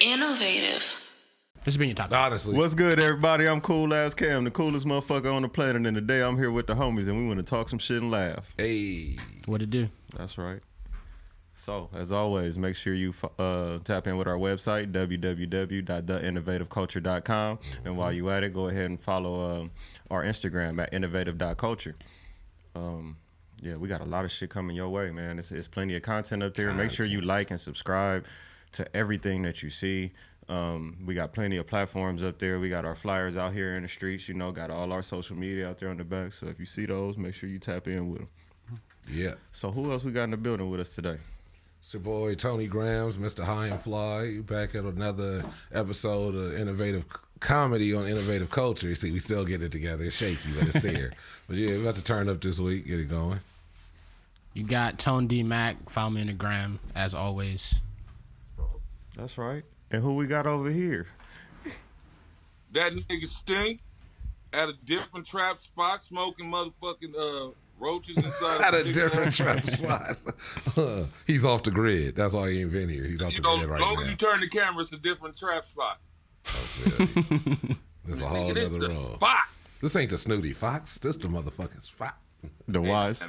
Innovative. This has been your topic. Honestly. What's good, everybody? I'm Coolazzcam, the coolest motherfucker on the planet. And today I'm here with the homies, and we want to talk some shit and laugh. Hey. What it do? That's right. So, as always, make sure you tap in with our website, www.theinnovativeculture.com. And while you at it, go ahead and follow our Instagram at innovative.culture. Yeah, we got a lot of shit coming your way, man. It's plenty of content up there. Make sure you like and subscribe to everything that you see. We got plenty of platforms up there. We got our flyers out here in the streets, you know, got all our social media out there on the back. So if you see those, make sure you tap in with them. Yeah. So who else we got in the building with us today? It's your boy Tony Grams, Mr. High and Fly, back at another episode of Innovative Comedy on Innovative Culture. You see, we still get it together. It's shaky, but it's there. But yeah, we're about to turn up this week, get it going. You got Tone D Mack. Follow me on the gram, as always. That's right. And who we got over here? That nigga Stynk at a different trap spot, smoking motherfucking roaches inside. At a different trap spot. He's off the grid. That's why he ain't been here. He's off the grid right now. As long as you turn the camera, it's a different trap spot. Oh, this a whole Nigga, other this the role. spot. This ain't the Snooty Fox. This the motherfucking spot. The Wise.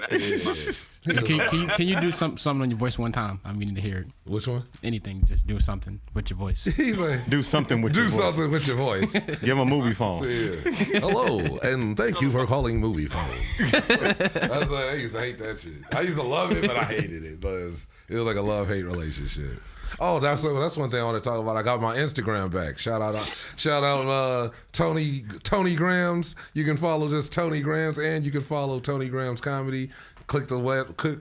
Can you do something on your voice one time? I'm meaning to hear it. Which one? Anything. Just do something with your voice. He's like, Do something with your do voice. something with your voice. Give him a movie phone. Yeah. Hello, and thank you for calling Movie Phone. I used to hate that shit. I used to love it, but I hated it because it was like a love-hate relationship. Oh, that's one thing I want to talk about. I got my Instagram back. Shout out, Tony Grams. You can follow just Tony Grams, and you can follow Tony Grams Comedy. Click the link for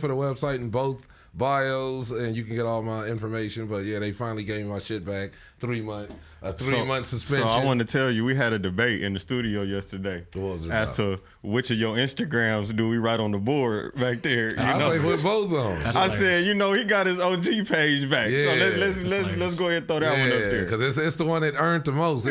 the website in both bios, and you can get all my information. But yeah, they finally gave me my shit back. 3 month suspension. So I want to tell you, we had a debate in the studio yesterday as to which of your Instagrams do we write on the board back there. I put both on. I said, he got his OG page back. Yeah, so let's go ahead and throw that one up there. Because it's the one that earned the most.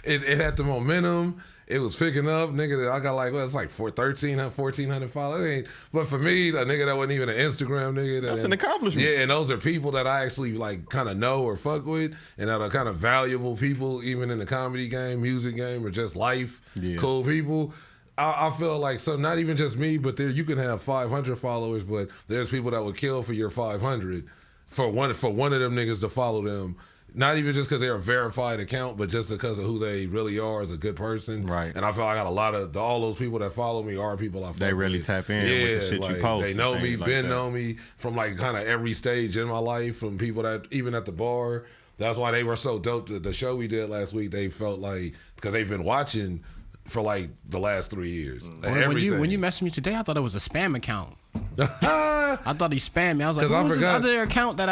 It had the momentum. It was picking up, nigga. I got it's like 1,400 followers. But for me, a nigga that wasn't even an Instagram nigga. That's an accomplishment. Yeah, and those are people that I actually kind of know or fuck with, and that are kind of valuable people, even in the comedy game, music game, or just life. Yeah. Cool people. I feel like not even just me, but you can have 500 followers, but there's people that would kill for your 500 for one of them niggas to follow them. Not even just because they're a verified account, but just because of who they really are as a good person. Right. And I feel like I got a lot of all those people that follow me are people I follow. They really tap in with the shit you post. They know me, know me from kind of every stage in my life, from people that even at the bar. That's why they were so dope. The show we did last week, they felt like, because they've been watching for the last 3 years. When you messaged me today, I thought it was a spam account. I thought he spammed me. I was like, what was this other account that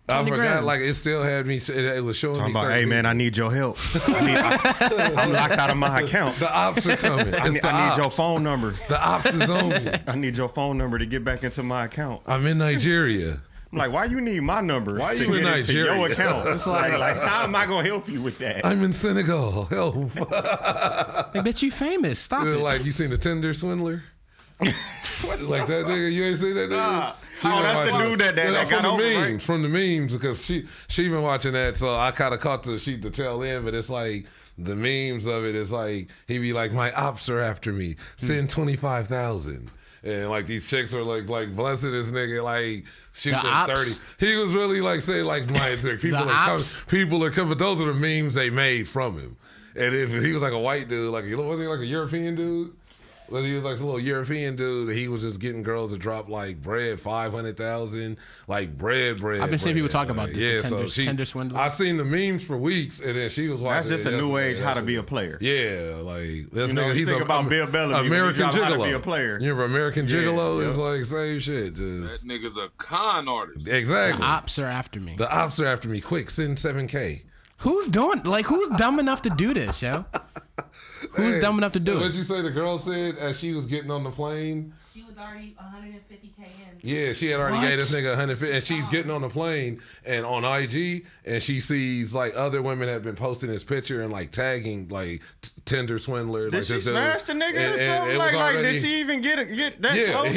I forgot, it still had me, it was showing me. Hey, man, I need your help. I'm locked out of my account. The ops are coming. I need your phone number. The ops is on me. I need your phone number to get back into my account. I'm in Nigeria. I'm like, why you need my number? Why you in Nigeria? Your account. It's like, how am I going to help you with that? I'm in Senegal. Help. They bet you famous. Stop it. You seen the Tinder swindler? Like that nigga? You ain't seen that nigga? That's the dude that got over, right? From the memes, because she been watching that, so I kind of caught the tail end, but it's like the memes of it is like, he be like, my ops are after me, send 25,000. And these chicks are like blessing this nigga, shoot them 30. He was really saying people are coming, but those are the memes they made from him. And if he was a white dude, was he a European dude? Well, he was a little European dude. He was just getting girls to drop bread, 500,000, bread. I've been seeing people talk about this. Tender swindler. I seen the memes for weeks, and then she was watching. That's just a new age how to be a player. Yeah, this nigga. He's about Bill Bellamy. American Gigolo. How to be a player. You remember American Gigolo is same shit. That nigga's a con artist. Exactly. The ops are after me. The ops are after me. Quick, send 7K. Who's dumb enough to do this, yo? Who's dumb enough to do it? What did you say the girl said as she was getting on the plane? She was already 150K in. Yeah, she had already gave this nigga 150, and she's getting on the plane and on IG, and she sees other women have been posting this picture and tagging Tinder swindler. Did she smash the nigga or something? Did she even get that yeah, close?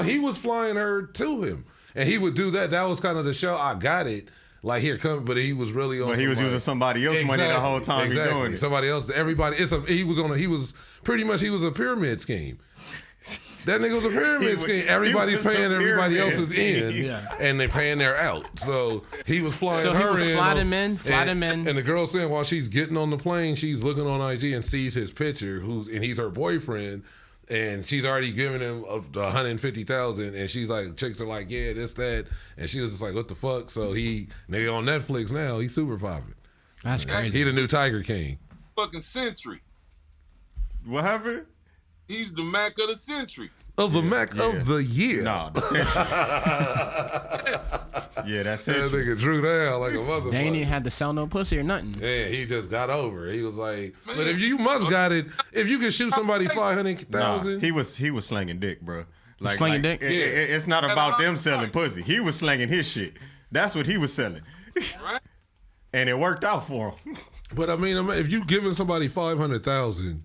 He was flying her to him, and he would do that. That was kind of the show. I got it. Like here come, but he was really on. But he was using somebody else's money the whole time he doing it. Somebody else, everybody. He was a pyramid scheme. That nigga was a pyramid scheme. Everybody's paying everybody else's in, and they're paying their out. So he was flying her in. Fly them in. And the girl saying while she's getting on the plane, she's looking on IG and sees his picture, and he's her boyfriend. And she's already giving him $150,000, and she's like, chicks are like, yeah, this, that, and she was just like, what the fuck? So nigga on Netflix now, he's super popping. That's crazy. He the new Tiger King. Fucking century. What happened? He's the Mack of the century. Of the Mack of the year. Nah, the century. That's That century. nigga drew down like a motherfucker. They ain't even had to sell no pussy or nothing. Yeah, he just got over it. He was like, but if you got it, if you can shoot somebody 500,000. He was slinging dick, bro. Like slinging dick? It's not about them selling pussy. He was slinging his shit. That's what he was selling. Right? And it worked out for him. But I mean, if you giving somebody 500,000,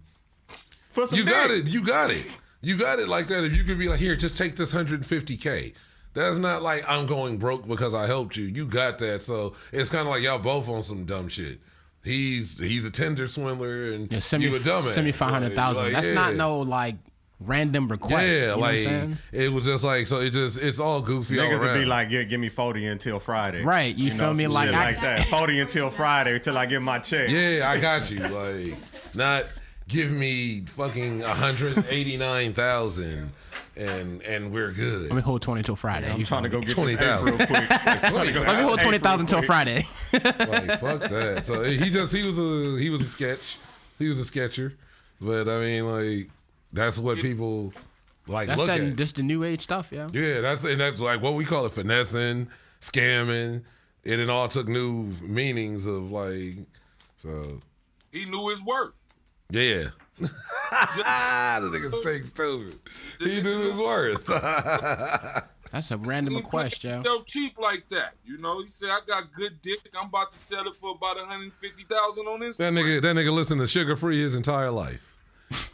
For some you dick. got it. You got it. You got it like that. If you could be like, here, just take this $150K. That's not like I'm going broke because I helped you. You got that. So it's kind of like y'all both on some dumb shit. He's a Tinder swindler and you a dumbass. 500,000. Like, That's not no like random request. Yeah, you know like what I'm saying? it was just like it's all goofy. Niggas all would around. be like, yeah, give me 40 until Friday. Right, you feel me? some Like shit I- like that. 40 until Friday until I get my check. Yeah, I got you. Like, not give me fucking 189,000 and we're good. Let me hold 20 till Friday. I'm trying to go get 20,000 real quick. Let me hold 20,000 till Friday. Like fuck that. So he was a sketch. He was a sketcher. But I mean, like that's what people like That's look at. just the new age stuff, yeah. Yeah, that's like what we call it, finessing, scamming. It all took new meanings of like so. He knew his worth. Yeah. The nigga Stynk stupid. He knew his worth. That's a random request, yo. So cheap like that, you know. He said, "I got good dick. I'm about to sell it for about 150,000 on Instagram." That nigga listened to Sugar Free his entire life.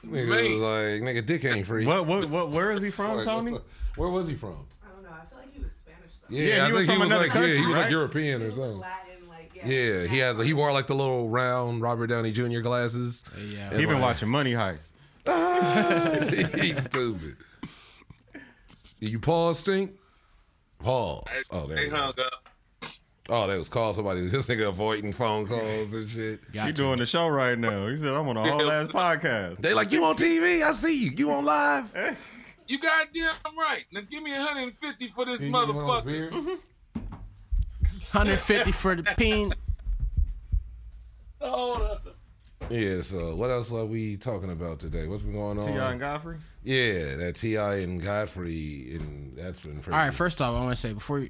Nigga was like, nigga, dick ain't free. Where is he from, Like, Tony? where was he from? I don't know. I feel like he was Spanish though. Yeah, he was from another country, he was like right? European He or was something. Latin, like Yeah, he wore like the little round Robert Downey Jr. glasses. Yeah. And He been like- watching Money Heist. He's stupid. You pause, Stynk? Pause. Oh, there They you go. hung up. Oh, they was calling somebody. This nigga avoiding phone calls and shit. He Gotcha. doing the show right now. He said, I'm on a whole ass podcast. They like, you on TV? I see you. You on live? You goddamn right. Now give me 150 for this motherfucker. 150 for the pin. Hold up. Yeah, so what else are we talking about today? What's been going on? T.I. and Godfrey? Yeah, that T.I. and Godfrey, and that's been pretty. All right, first off, I want to say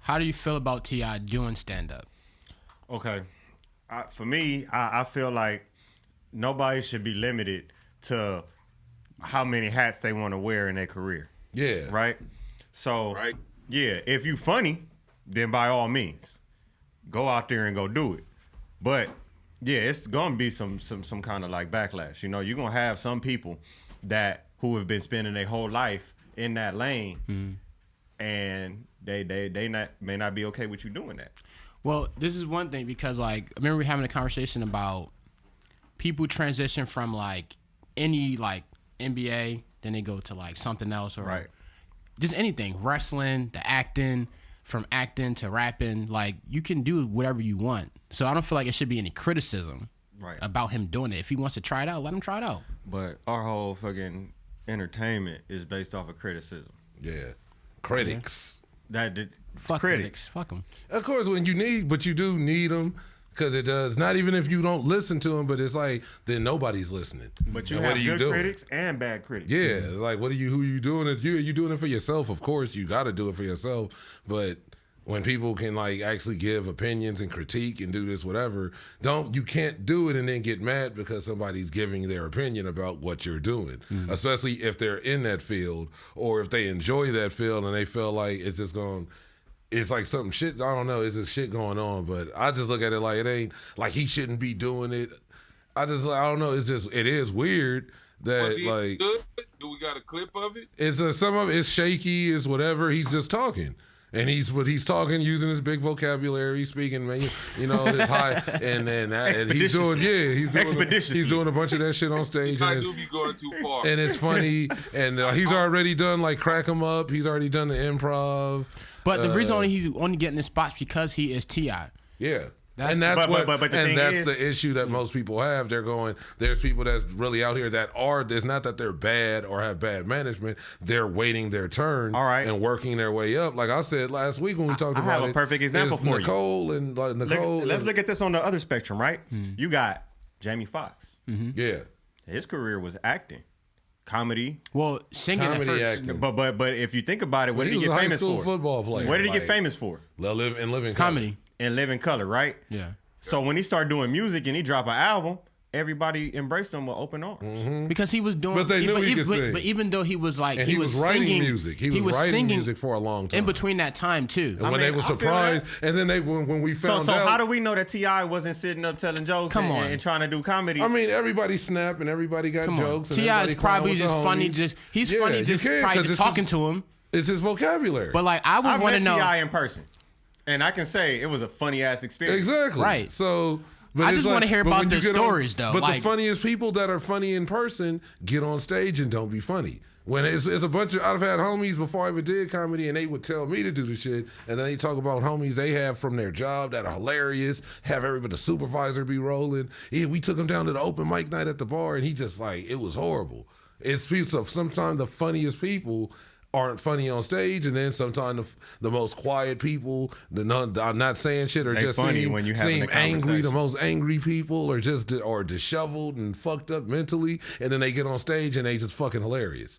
how do you feel about T.I. doing stand up? Okay. For me, I feel like nobody should be limited to how many hats they want to wear in their career. Yeah. Right? So, Right. yeah, if you funny, then by all means, go out there and go do it. But, yeah, it's going to be some kind of like backlash. You know, you're going to have some people who have been spending their whole life in that lane, and they may not be okay with you doing that. Well, this is one thing because like I remember we having a conversation about people transition from like any like NBA, then they go to like something else or Right. just anything, wrestling, the acting, from acting to rapping. Like you can do whatever you want. So I don't feel like it should be any criticism Right. about him doing it. If he wants to try it out, let him try it out. But our whole fucking entertainment is based off of criticism. Yeah. Critics. Fuck critics. Fuck them. Of course, but you do need them because it does. Not even if you don't listen to them, but it's like then nobody's listening. But you And have what are you good doing? critics and bad critics. Yeah, it's like who are you doing it? You doing it for yourself? Of course, you got to do it for yourself. But when people can like actually give opinions and critique and do this whatever, you can't do it and then get mad because somebody's giving their opinion about what you're doing. Especially if they're in that field or if they enjoy that field and they feel like it's just going. It's like something shit. I don't know. It's just shit going on, but I just look at it like it ain't like he shouldn't be doing it. I don't know. It is weird that Was he like good? Do we got a clip of it? it's some of it's shaky. It's whatever. He's just talking. And he's talking using his big vocabulary, speaking, man, you know, his high, and he's doing, he's doing a bunch of that shit on stage. I and do be going too far. And it's funny, and he's already done like Crack 'em Up. He's already done the improv. But the reason he's only getting the spots because he is T.I. Yeah. That's the issue that most people have. They're going, there's people that's really out here that it's not that they're bad or have bad management. They're waiting their turn and working their way up. Like I said last week when we talked about it. I have a perfect example for Nicole you. Nicole. Let's look at this on the other spectrum, right? You got Jamie Foxx. Yeah. His career was acting. Comedy. Well, singing comedy at first. Acting. But if you think about it, what did he get famous for? He was a high school football player. What did he get famous for? Living comedy. In Living Color, right? Yeah. So when he started doing music and he dropped an album, everybody embraced him with open arms. Because he was doing. But they knew he could sing. But even though he was like, and he was writing singing music. He was writing singing music for a long time. in between that time too. And when they were surprised, and then when we found out. So how do we know that T.I. wasn't sitting up telling jokes and trying to do comedy? I mean, everybody snapped and everybody got jokes. T.I. is probably just funny. He's funny just probably just talking to him. It's his vocabulary. But like I would want to know T.I. in person, and I can say it was a funny ass experience. Exactly. Right. So. I just want to hear about their stories, though. But the funniest people that are funny in person get on stage and don't be funny. When it's a bunch of, I've had homies before I ever did comedy, and they would tell me to do the shit, and then they talk about homies they have from their job that are hilarious, have everybody, the supervisor be rolling. We took him down to the open mic night at the bar, and he just like, it was horrible. It's people, sometimes the funniest people aren't funny on stage, and then sometimes the most quiet people, I'm not saying shit, or they just funny seem, when you having angry. The most angry people are just disheveled and fucked up mentally, and then they get on stage and they just fucking hilarious.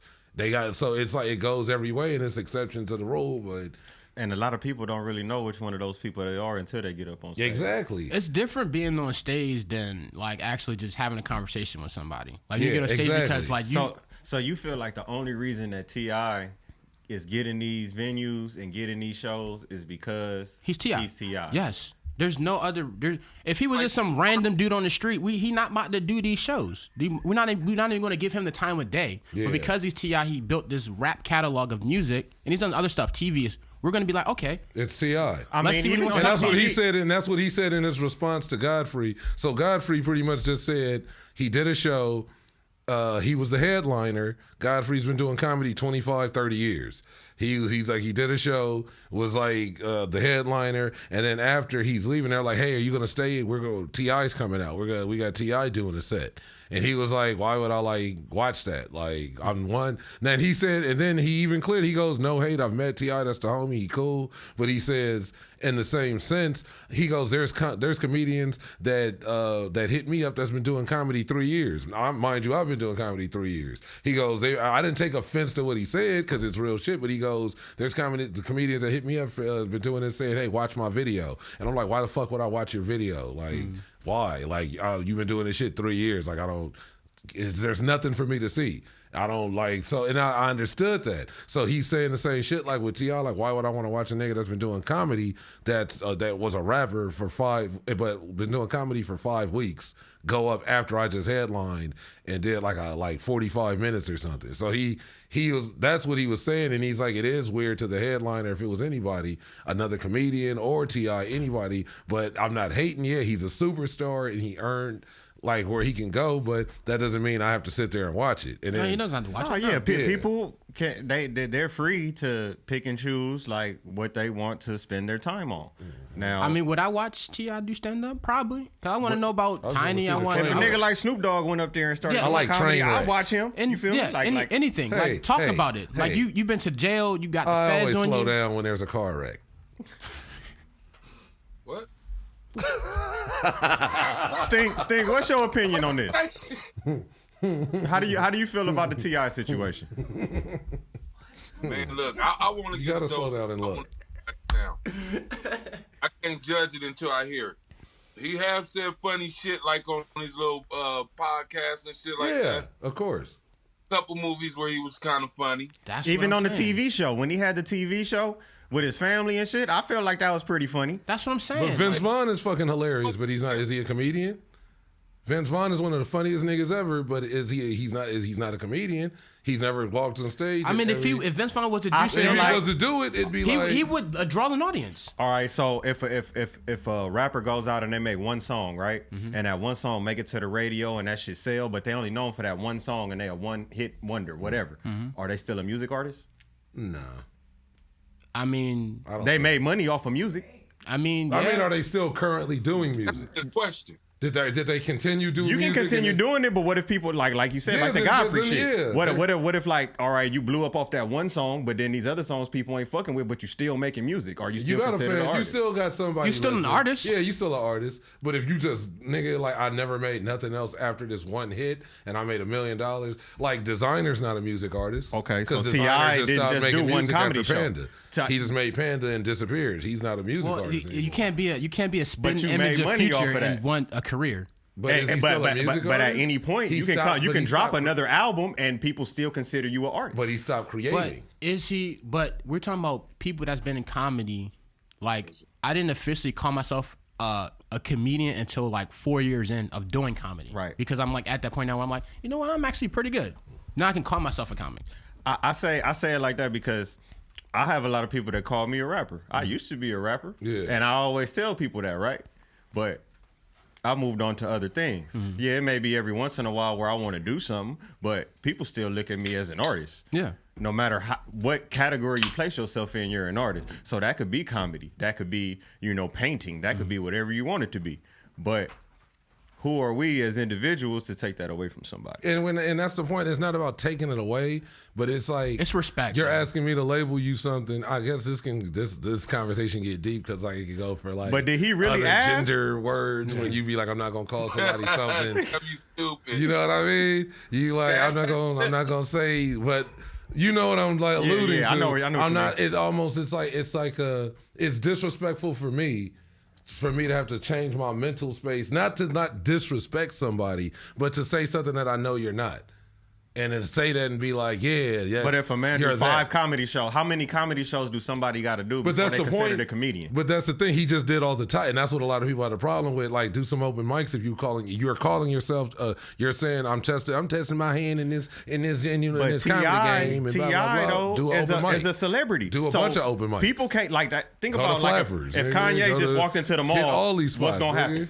So it's like it goes every way, and it's exception to the rule, but. And a lot of people don't really know which one of those people they are until they get up on stage. Exactly. It's different being on stage than like actually just having a conversation with somebody. Like you get on stage because like you. So you feel like the only reason that T.I. is getting these venues and getting these shows is because he's T.I. He's T.I. Yes. There's no other. If he was just some random dude on the street, he not about to do these shows. We're not even going to give him the time of day. Yeah. But because he's T.I., he built this rap catalog of music, and he's done other stuff. TV. We're going to be like, okay, it's T.I. Let's see what he wants. And that's what he said, and that's what he said in his response to Godfrey. So Godfrey pretty much just said he did a show. He was the headliner. Godfrey's been doing comedy 25, 30 years. He's like, he did a show, was like the headliner, and then after he's leaving, they're like, hey, are you gonna stay? T.I.'s coming out. We got T.I. doing a set. And he was like, why would I like watch that? Like, I'm one. And he said, and then he even cleared, he goes, no hate, I've met T.I., that's the homie, he cool. But he says, in the same sense, he goes, there's comedians that hit me up that's been doing comedy 3 years. Mind you, I've been doing comedy 3 years. He goes, I didn't take offense to what he said because it's real shit, but he goes, there's comedians that hit me up, been doing this, saying, hey, watch my video. And I'm like, why the fuck would I watch your video? Like, why? Like, you've been doing this shit 3 years. Like, there's nothing for me to see. I don't like, so, and I understood that. So he's saying the same shit like with T.I., like, why would I want to watch a nigga that's been doing comedy that was a rapper but been doing comedy for 5 weeks, go up after I just headlined and did like 45 minutes or something. So that's what he was saying, and he's like, it is weird to the headliner if it was anybody, another comedian or T.I., anybody, but I'm not hating. Yeah, he's a superstar and he earned like where he can go, but that doesn't mean I have to sit there and watch it. And then, he doesn't have to watch it. Yeah, people can they're free to pick and choose like what they want to spend their time on. Now, I mean, would I watch T.I. do stand up? Probably, cause I want to know about Tiny. I want if a nigga like Snoop Dogg went up there and started. I like comedy, train wrecks. I watch him. And you feel me? Like anything. Hey, like talk about it. Like you've been to jail. You got the feds I always on slow you. down when there's a car wreck. What? Stynk, what's your opinion on this? How do you feel about the T.I. situation? Man, look, I want to You get gotta those. slow down and look. I can't judge it until I hear it. He have said funny shit like on his little podcasts and shit like that. Yeah, of course. Couple movies where he was kind of funny. That's even what on I'm saying. the TV show when he had the TV show with his family and shit. I feel like that was pretty funny. That's what I'm saying. But Vince Vaughn is fucking hilarious, but he's not. Is he a comedian? Vince Vaughn is one of the funniest niggas ever, but he's not a comedian. He's never walked on stage. I mean, if Vince Vaughn was to do if he like, was to do it, it'd be like he would draw an audience. All right, so if a rapper goes out and they make one song, right, and that one song make it to the radio and that shit sell, but they only known for that one song and they a one hit wonder, whatever. Are they still a music artist? No. I mean, they made money off of music. I mean, are they still currently doing music? That's the question. Did they continue doing music? You can continue doing it, but what if people like you said, like the Godfrey shit? What if like, all right, you blew up off that one song, but then these other songs people ain't fucking with, but you still making music? Are you still considered an artist? You still got somebody. You still an artist. Yeah, you still an artist. But if you just like I never made nothing else after this one hit, and I made $1 million. Like Designer's not a music artist. Okay, so Designer T.I. didn't just do one comedy show. Panda. He just made Panda and disappeared. He's not a music artist. You can't be a spin image of Future and want a career. But at any point you can drop another album and people still consider you an artist. But he stopped creating. But we're talking about people that's been in comedy. Like I didn't officially call myself a comedian until like 4 years in of doing comedy. Right. Because I'm like at that point now where I'm like, you know what, I'm actually pretty good. Now I can call myself a comic. I say it like that because I have a lot of people that call me a rapper. I used to be a rapper. Yeah. And I always tell people that, right? But I moved on to other things. Yeah, it may be every once in a while where I want to do something, but people still look at me as an artist. Yeah. No matter what category you place yourself in, you're an artist. So that could be comedy. That could be, painting. That could be whatever you want it to be. But who are we as individuals to take that away from somebody? And that's the point. It's not about taking it away, but it's like it's respect. You're asking me to label you something. I guess this conversation get deep because like it could go for like. But did he really ask gender words when you be like, I'm not gonna call somebody something. You stupid. You know what I mean? You like I'm not gonna say, but you know what I'm like alluding to. I know. I'm not. It's disrespectful for me to have to change my mental space, not disrespect somebody, but to say something that I know you're not. And then say that and be like, yeah. But if a man do 5 comedy shows, how many comedy shows do somebody got to do before they considered a comedian? But that's the thing. He just did all the time, and that's what a lot of people had a problem with. Like, do some open mics. If you're calling yourself, you're saying I'm testing my hand in this comedy game. And T.I. though do is a celebrity. Do a bunch of open mics. People can't like that. Think Go about to like Flappers, if Kanye just walked into the mall, all these spots, what's gonna happen?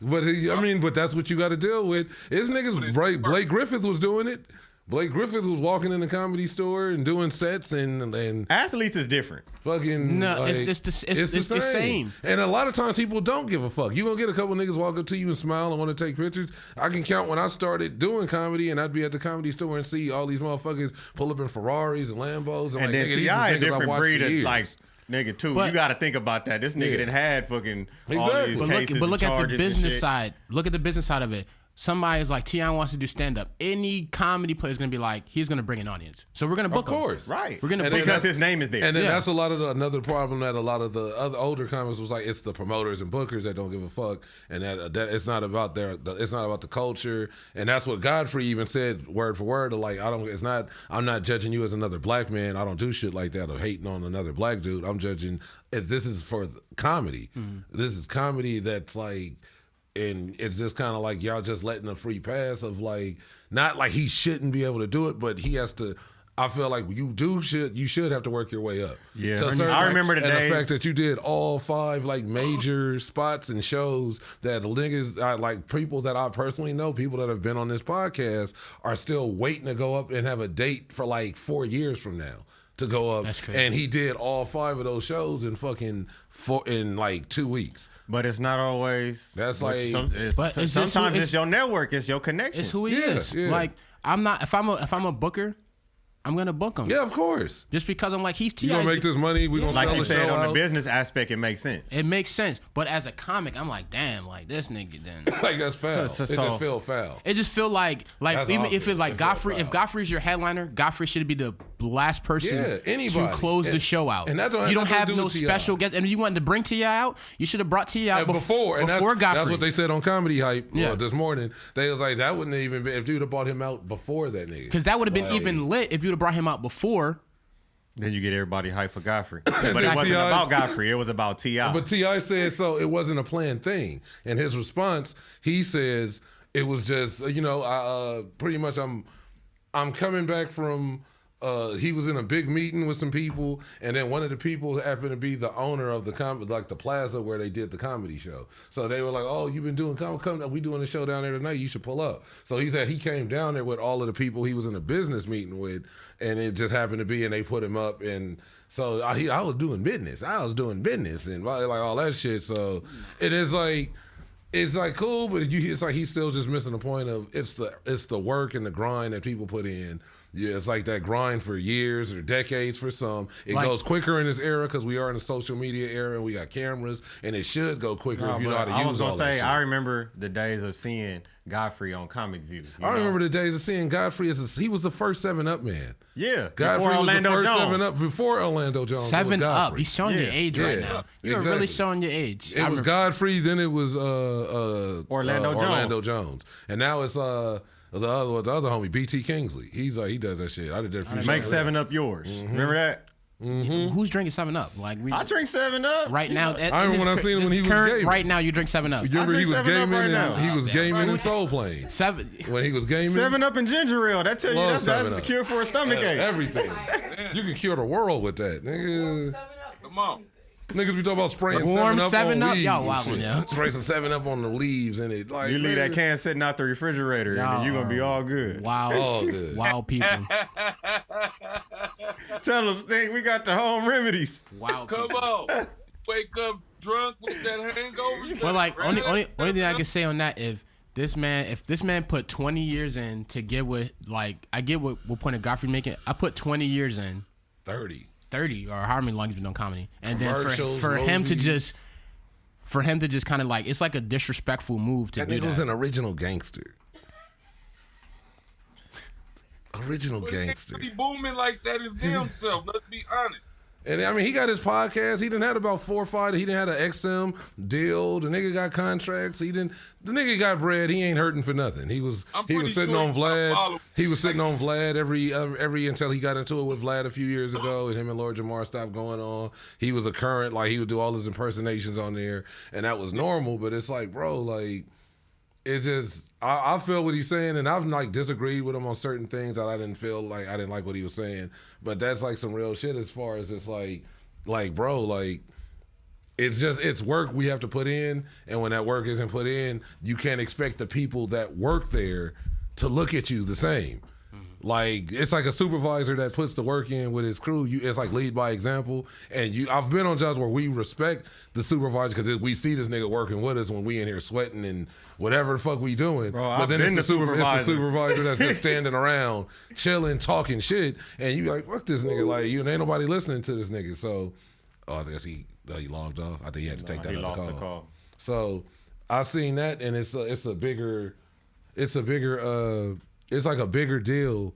But that's what you got to deal with. It's niggas. Blake Griffith was doing it. Blake Griffith was walking in the comedy store and doing sets and athletes is different. Fucking no, like, it's the same. And a lot of times people don't give a fuck. You gonna get a couple niggas walk up to you and smile and want to take pictures. I can count when I started doing comedy and I'd be at the comedy store and see all these motherfuckers pull up in Ferraris and Lambos and like, then nigga, T.I. a these different breed of like. Nigga, too. But, you got to think about that. This nigga done had fucking all these cases. But look at the business shit. side. Look at the business side of it. Somebody's like, T.I. wants to do stand-up. Any comedy player is going to be like, he's going to bring an audience. So we're going to book him. Of course. Right. We're going to because his name is there. And then that's a lot of another problem that a lot of the other older comics was like, it's the promoters and bookers that don't give a fuck. And that it's not about it's not about the culture. And that's what Godfrey even said word for word. Like, I'm not judging you as another black man. I don't do shit like that or hating on another black dude. I'm judging, this is for comedy. Mm-hmm. This is comedy that's like, and it's just kind of like y'all just letting a free pass of like, not like he shouldn't be able to do it, but he has to. I feel like you should have to work your way up. Yeah, I remember the days. And the fact that you did all 5 like major spots and shows that niggas, like people that I personally know, people that have been on this podcast are still waiting to go up and have a date for like 4 years from now to go up. That's crazy. And he did all 5 of those shows in in like 2 weeks. But it's not always. That's like. Sometimes it's your network, it's your connection. It's who he is. Yeah. Like I'm not. If I'm a booker, I'm gonna book him. Yeah, of course. Just because I'm like, he's T.I. You gonna make this money? We gonna like sell you the said show on out. the business aspect, it makes sense. It makes sense. But as a comic, I'm like, damn, like this nigga then. Like that's foul. So- It just feel foul. It just feel like That's even awful. if it's like It Godfrey, feel if foul. Godfrey's your headliner, Godfrey should be the last person anybody. to close the And- show out. and that don't have you don't nothing to have do no with T.I. special guest. And you wanted to bring T.I. out, you should have brought T.I. out before Godfrey. That's what they said on Comedy Hype Yeah. this morning. They was like, that wouldn't even been if dude have brought him out before that nigga. Because that would have been Like- even lit if you'd have brought him out before. Then you get everybody hyped for Godfrey. But it wasn't T.I. about Godfrey. It was about T.I. But T.I. said so it wasn't a planned thing. And his response, he says it was just, pretty much I'm coming back from. He was in a big meeting with some people, and then one of the people happened to be the owner of the the plaza where they did the comedy show. So they were like, "Oh, you've been doing comedy? We doing a show down there tonight. You should pull up." So he said he came down there with all of the people he was in a business meeting with, and it just happened to be, and they put him up, and so I was doing business. And like all that shit. So it is like. It's like cool, but it's like he's still just missing the point of it's the work and the grind that people put in. Yeah, it's like that grind for years or decades for some. It goes quicker in this era because we are in a social media era and we got cameras, and it should go quicker if you know how to use all that. I was gonna say, I remember the days of seeing Godfrey on Comic View. I remember the days of seeing Godfrey he was the first 7-Up man. Yeah, Godfrey was the first 7-Up before Orlando Jones. 7-Up. He's showing your age right now. You're really showing your age. It was Godfrey, then it was Orlando Jones, and now it's the other homie, BT Kingsley. He does that shit. I did that for Make 7-Up yours. Mm-hmm. Remember that? Mm-hmm. Who's drinking 7-Up? I drink 7-Up right now. I remember when I seen him when he was gaming. Right now, you drink 7-Up. You remember he was gaming right he was gaming and soul playing. When he was gaming, 7-Up and ginger ale. That tell you that's the cure for a stomach ache. Everything. You can cure the world with that, nigga. Come on. Niggas be talking about spraying warm 7-Up on leaves. Y'all wild, yeah. Spray some 7-Up on the leaves and it like you leave that can sitting out the refrigerator and you're gonna be all good. Wow, all good. Wild people. Tell them, Stynk, we got the home remedies. Wow. Come on. Wake up drunk with that hangover. Well, like only thing I can say on that, if this man put 20 years in to get what, like, I get what point of Godfrey making. I put 20 years in. 30 or however many long he's been on comedy, and then for movies. him to just kind of like, it's like a disrespectful move to that do nigga that. was an original gangster. He booming like that his damn self. Let's be honest. And I mean, he got his podcast. He done had about 4 or 5. He done had an XM deal. The nigga got contracts. The nigga got bread. He ain't hurting for nothing. He was sitting on Vlad. He was sitting on Vlad every until he got into it with Vlad a few years ago, and him and Lord Jamar stopped going on. He was a current, like he would do all his impersonations on there, and that was normal. But it's like, bro, like it's just I feel what he's saying, and I've like disagreed with him on certain things that I didn't like what he was saying. But that's like some real shit as far as it's like bro, like it's work we have to put in, and when that work isn't put in, you can't expect the people that work there to look at you the same. Like it's like a supervisor that puts the work in with his crew. It's like lead by example. And I've been on jobs where we respect the supervisor because we see this nigga working with us when we in here sweating and whatever the fuck we doing. Bro, but then it's the supervisor that's just standing around, chilling, talking shit, and you like, fuck this nigga. Like ain't nobody listening to this nigga. So, I guess he logged off. I think he had to take that. He lost the call. So I've seen that, and it's a bigger deal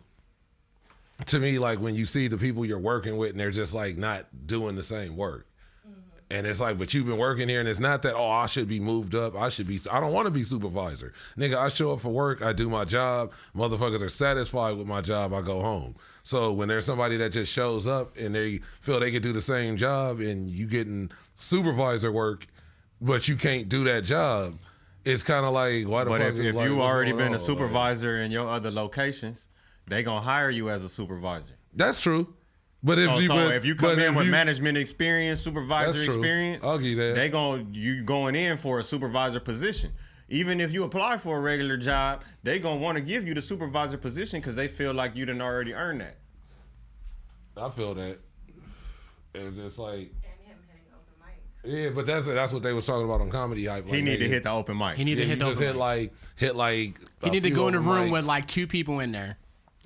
to me, like when you see the people you're working with and they're just like not doing the same work. And it's like, but you've been working here, and it's not that, I should be moved up. I don't want to be supervisor. Nigga, I show up for work, I do my job. Motherfuckers are satisfied with my job, I go home. So when there's somebody that just shows up and they feel they can do the same job and you getting supervisor work, but you can't do that job, it's kind of like, why the fuck? But if you already been a supervisor in your other locations, they gonna hire you as a supervisor. That's true. But if you come in with management experience, supervisor experience, I'll give you that. You going in for a supervisor position. Even if you apply for a regular job, they gonna want to give you the supervisor position because they feel like you done already earned that. I feel that. It's just like. Yeah, but that's what they was talking about on Comedy Hype. Like, he need to hit the open mic. He need to hit the open mic. He need to go in a room with like 2 people in there.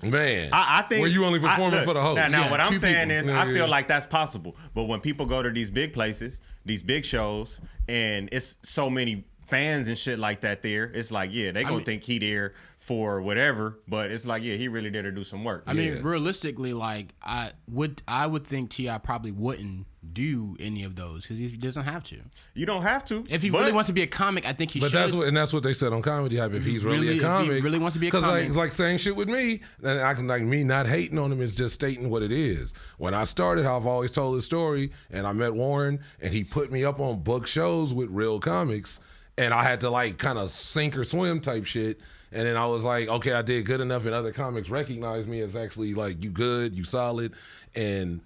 Man, I think where you only performing for the host. Now what I'm saying is, I feel like that's possible. But when people go to these big places, these big shows, and it's so many fans and shit like that there, it's like, they gonna think he there for whatever, but it's like, he really there to do some work. I mean, realistically, like I would think T.I probably wouldn't do any of those because he doesn't have to. You don't have to. If he really wants to be a comic, I think he should. That's what they said on Comedy Hype. If he's really a comic, if he really wants to be a comic, because like saying shit with me, and I can me not hating on him is just stating what it is. When I started, I've always told the story, and I met Warren, and he put me up on book shows with real comics. and I had to like kind of sink or swim type shit. And then I was like, okay, I did good enough, and other comics recognized me as actually like, you good, you solid. And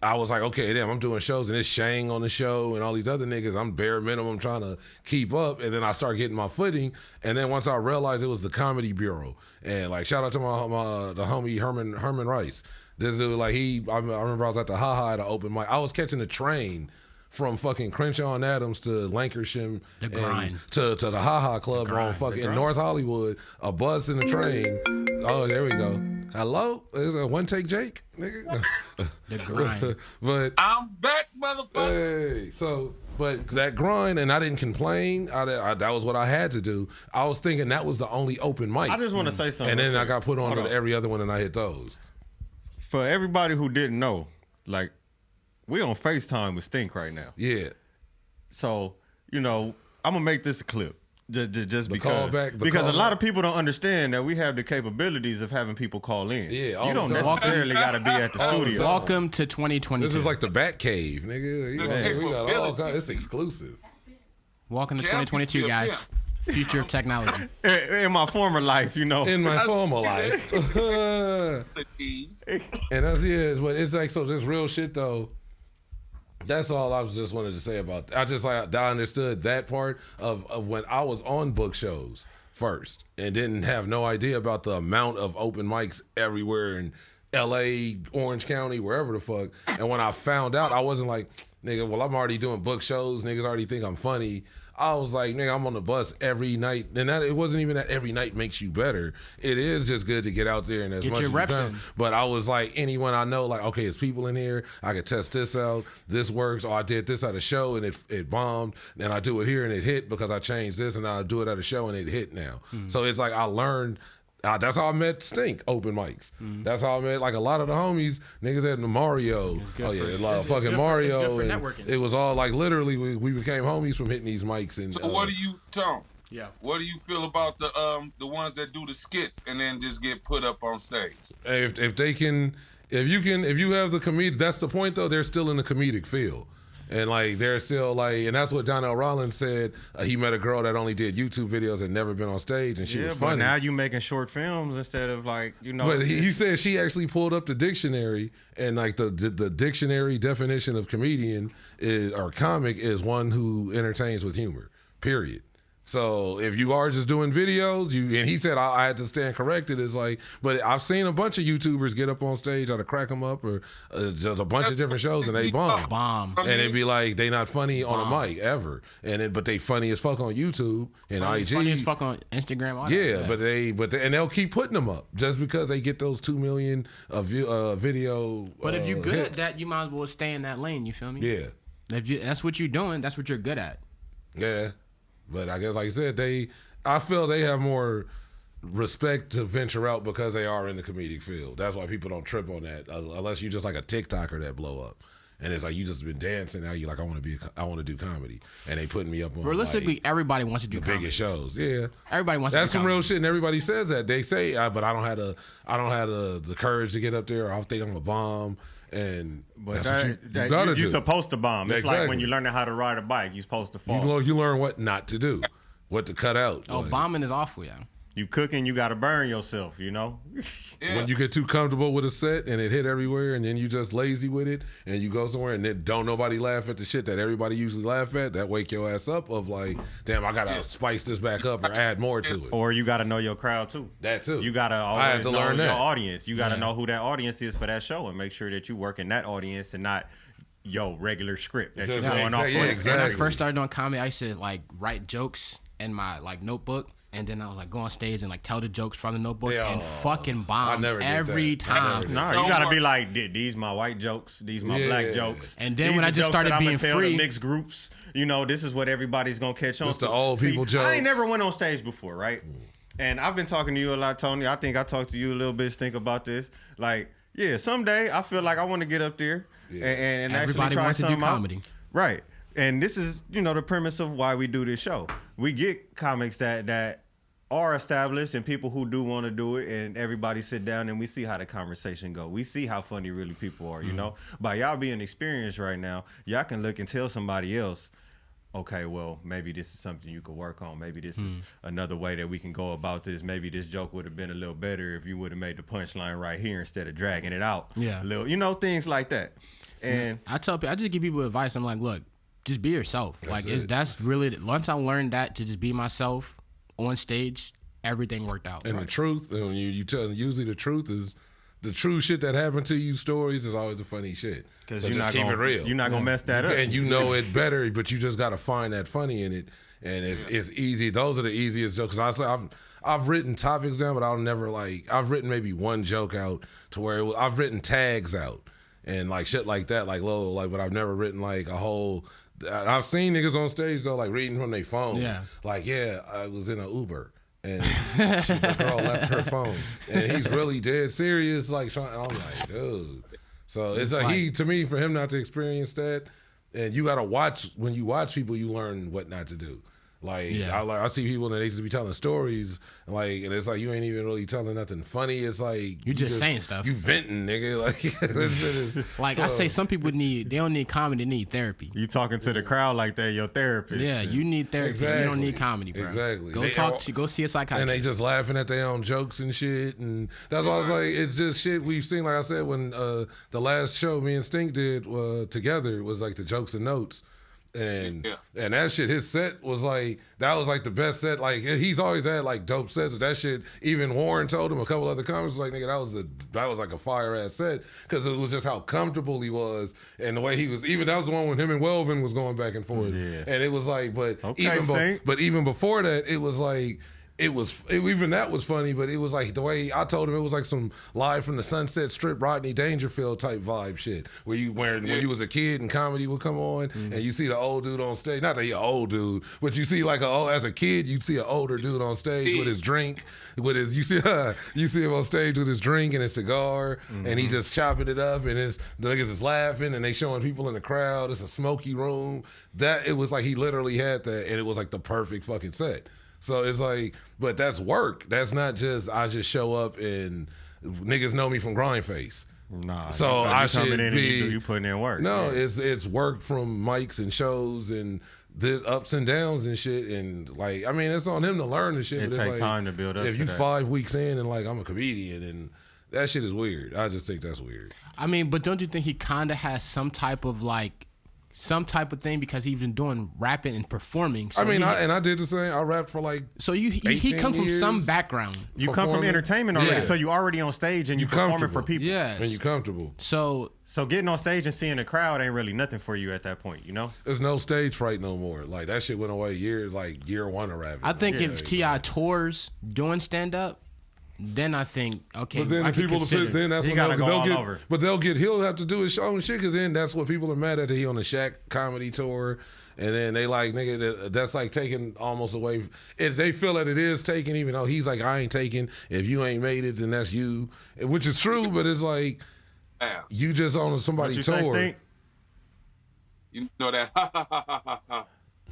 I was like, okay, damn, I'm doing shows, and it's Shang on the show and all these other niggas. I'm bare minimum trying to keep up. And then I start getting my footing. And then once I realized it was the Comedy Bureau, and like, shout out to the homie Herman Rice. This dude, like, I remember I was at the Ha at an open mic. I was catching a train from fucking Crenshaw and Adams to Lancashire The grind. to the Ha Club on fucking in North Hollywood, a bus and a train. Oh, there we go. Hello? Is a one take Jake? Nigga. The grind. But I'm back, motherfucker. hey, but that grind, and I didn't complain. That was what I had to do. I was thinking that was the only open mic. I just want to say something. And then I got put on to every other one, and I hit those. For everybody who didn't know, like, we on FaceTime with Stynk right now. Yeah. So, I'm gonna make this a clip. Just because callback. A lot of people don't understand that we have the capabilities of having people call in. Yeah, you don't necessarily got to be at the studio. Welcome to 2022. This is like the Bat Cave, nigga. We got all kinds. It's exclusive. Welcome to 2022, guys. Future of technology. In my former life, In my former life. And that's but it's like, so this real shit though. That's all I was just wanted to say about that. I understood that part of when I was on book shows first and didn't have no idea about the amount of open mics everywhere in LA, Orange County, wherever the fuck. And when I found out, I wasn't like, nigga, well, I'm already doing book shows. Niggas already think I'm funny. I was like, nigga, I'm on the bus every night. And it wasn't even that every night makes you better. It is just good to get out there and as get much your as reps you can. in. But I was like, anyone I know, like, okay, it's people in here. I could test this out. This works. Or I did this at a show and it bombed. Then I do it here and it hit because I changed this, and I do it at a show and it hit now. So it's like I learned. That's how I met Stynk, open mics. That's how I met like a lot of the homies, niggas at the Mario. Oh yeah, fucking Mario. It's good for networking. It was all like literally we became homies from hitting these mics. And so what do you, Tom? Yeah. What do you feel about the ones that do the skits and then just get put up on stage? If you have the comedic, that's the point though. They're still in the comedic field. And like they're still like, and that's what Donnell Rollins said. He met a girl that only did YouTube videos and never been on stage, and she was funny. But now you making short films instead of like But he said she actually pulled up the dictionary, and like the dictionary definition of comedian or comic is one who entertains with humor. Period. So if you are just doing videos, and he said I had to stand corrected. It's like, but I've seen a bunch of YouTubers get up on stage, try to crack them up, or just a bunch of different shows, and they bomb. And it'd be like they not funny on a mic ever, but they funny as fuck on YouTube and IG. Funny as fuck on Instagram. But and they'll keep putting them up just because they get those 2 million video. But if you're good hits. at that, you might as well stay in that lane. You feel me? Yeah. That's what you're doing. That's what you're good at. Yeah. But I guess, like I said, I feel they have more respect to venture out because they are in the comedic field. That's why people don't trip on that, unless you're just like a TikToker that blow up. And it's like you just been dancing. Now you're like, I want to do comedy, and they putting me up on. Realistically, everybody wants to do the comedy. biggest shows. Yeah, everybody wants. That's to do some comedy. real shit, and everybody says that. They say, but I don't have the courage to get up there. I think I'm a bomb. And that's what you gotta do. You're supposed to bomb. It's Exactly. like when you learn how to ride a bike, you're supposed to fall. You learn what not to do, what to cut out. Oh, bombing is awful, yeah. You cooking, you got to burn yourself, Yeah. When you get too comfortable with a set and it hit everywhere, and then you just lazy with it, and you go somewhere and then don't nobody laugh at the shit that everybody usually laugh at, that wake your ass up of like, damn, I gotta spice this back up or add more to it. Or you got to know your crowd too. That too. You got to I had always to know learn your that. audience. You got to know who that audience is for that show and make sure that you work in that audience and not your regular script that you're going off. Exactly. When I first started doing comedy, I used to like write jokes in my like notebook, and then I would like go on stage and like tell the jokes from the notebook and fucking bomb every time. No, you gotta be like, these my white jokes, these my black jokes. And then these when I just started being free, the mixed groups, this is what everybody's gonna catch on. It's the old people jokes. I ain't never went on stage before, right? And I've been talking to you a lot, Tony. I think I talked to you a little bit, Stynk, about this. Like, yeah, someday I feel like I want to get up there and actually everybody try wants to do something out. comedy, right? And this is, the premise of why we do this show. We get comics that are established and people who do want to do it, and everybody sit down and we see how the conversation go. We see how funny really people are, By y'all being experienced right now, y'all can look and tell somebody else, okay, well, maybe this is something you could work on. Maybe this is another way that we can go about this. Maybe this joke would have been a little better if you would have made the punchline right here instead of dragging it out. Yeah. A little, you know, things like that. And I just give people advice. I'm like, look, just be yourself. That's really, once I learned that to just be myself on stage, everything worked out. And the truth, when you tell, usually the truth is, the true shit that happened to you, stories is always the funny shit. Because so you're just not keep gonna, it real. You're not gonna mess that up. And you know it better, but you just gotta find that funny in it. And it's easy. Those are the easiest jokes. I've written topics down, but I'll never I've written maybe one joke out to where I've written tags out and like shit like that, but I've never written like a whole. I've seen niggas on stage though, like reading from their phone. Yeah. Like, I was in an Uber. And the girl left her phone, and he's really dead serious. Like, I'm like, dude. So it's like for him not to experience that, and you gotta watch. When you watch people, you learn what not to do. I see people and they just be telling stories, and it's like you ain't even really telling nothing funny. It's like you just saying stuff. You venting, nigga. I say some people they don't need comedy, they need therapy. You talking to the crowd like that, your therapist. Yeah, you need therapy. Exactly. You don't need comedy, bro. Exactly. Go see a psychiatrist. And they just laughing at their own jokes and shit. And that's why I was like, it's just shit we've seen. Like I said, when the last show me and Stynk did together was like the jokes and notes. And that shit, his set was that was the best set. Like, he's always had like dope sets. That shit, even Warren told him, a couple other comics was like, nigga, that was like a fire ass set, because it was just how comfortable he was and the way he was. Even that was the one when him and Welvin was going back and forth. Yeah. And it was like, but even before that, it was like. Even that was funny, but it was like the way I told him, it was like some Live from the Sunset Strip, Rodney Dangerfield type vibe shit, where when you was a kid and comedy would come on, and you see the old dude on stage. Not that he an old dude, but you see as a kid, you'd see an older dude on stage with his drink, you see him on stage with his drink and his cigar, and he just chopping it up, and the niggas is laughing, and they showing people in the crowd. It's a smoky room. It was like he literally had that, and it was like the perfect fucking set. So it's like, but that's work. That's not just, I just show up and niggas know me from Grindface. Nah. So I should be. You putting in work. No, it's work from mics and shows and this ups and downs and shit. And it's on him to learn the shit. It takes time to build up. If you 5 weeks in and I'm a comedian, and that shit is weird. I just think that's weird. I mean, but don't you think he kind of has some type of thing, because he's been doing rapping and performing. So I did the same. I rapped for So he comes from some background. You come from entertainment already, so you already on stage and you performing for people. Yes. And you comfortable. So getting on stage and seeing the crowd ain't really nothing for you at that point, you know? There's no stage fright no more. Like, that shit went away year one of rapping. I think if T.I. tours doing stand up, then I think, okay, but then I can consider. Then that's when they'll get. But he'll have to do his own shit, because then that's what people are mad at. He on the Shaq comedy tour, and then they like, nigga, that's like taking almost away. If they feel that it is taken, even though he's like, I ain't taking. If you ain't made it, then that's you, which is true. But it's like you just on somebody's tour. You know that.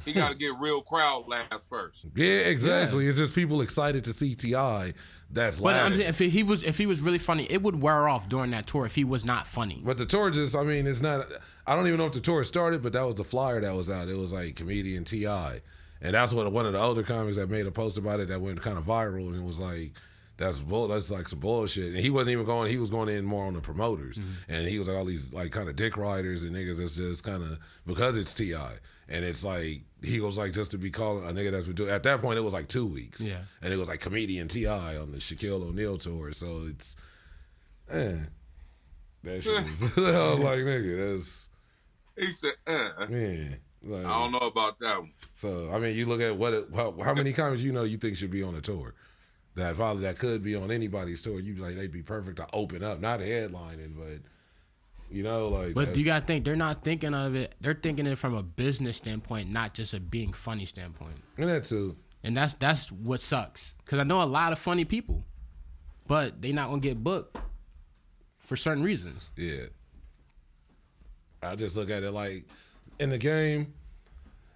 He got to get real crowd laughs first. Yeah, exactly. Yeah. It's just people excited to see T.I. That's laughing. But if he was really funny, it would wear off during that tour if he was not funny. But the tour it's not. I don't even know if the tour started, but that was the flyer that was out. It was like comedian T.I. And that's what one of the older comics that made a post about it that went kind of viral, and it was like, that's like some bullshit. And he wasn't even going. He was going in more on the promoters, and he was like all these like kind of dick riders and niggas that's just kind of, because it's T.I. And it's like, he was like, just to be calling a nigga that's been doing, at that point it was like 2 weeks. Yeah. And it was like comedian T.I. on the Shaquille O'Neal tour. So it's, that shit is, I was like, nigga, that's. He said, Man. Like, I don't know about that one. So, I mean, you look at how many comics you think should be on a tour. That could be on anybody's tour. You'd be like, they'd be perfect to open up. Not headlining, but. But you gotta think, they're not thinking of it. They're thinking it from a business standpoint, not just a being funny standpoint. And that too. And that's what sucks. Because I know a lot of funny people, but they not gonna get booked for certain reasons. Yeah. I just look at it like, in the game,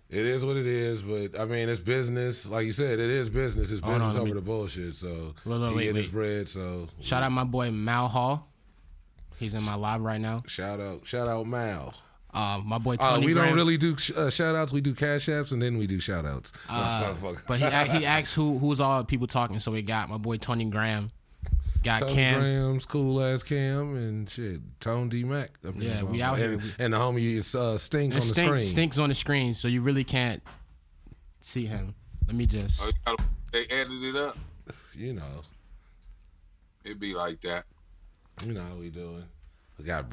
it is what it is. But I mean, it's business. Like you said, it is business. It's business over the bullshit. So he getting his bread. So shout out my boy Mal Hall. He's in my live right now. Shout out Mal. My boy Tony we Graham. don't really do shout outs. We do cash apps and then we do shout outs. But he asked who's all people talking. So we got my boy Tony Graham. Got Tony Cam. Graham's Coolazzcam and shit. Tone D Mack. Yeah, we out here. And the homie is Stynk on the screen. Stynk's on the screen, so you really can't see him. Let me just. They edited it up. You know. It be like that. You know how we doing. We got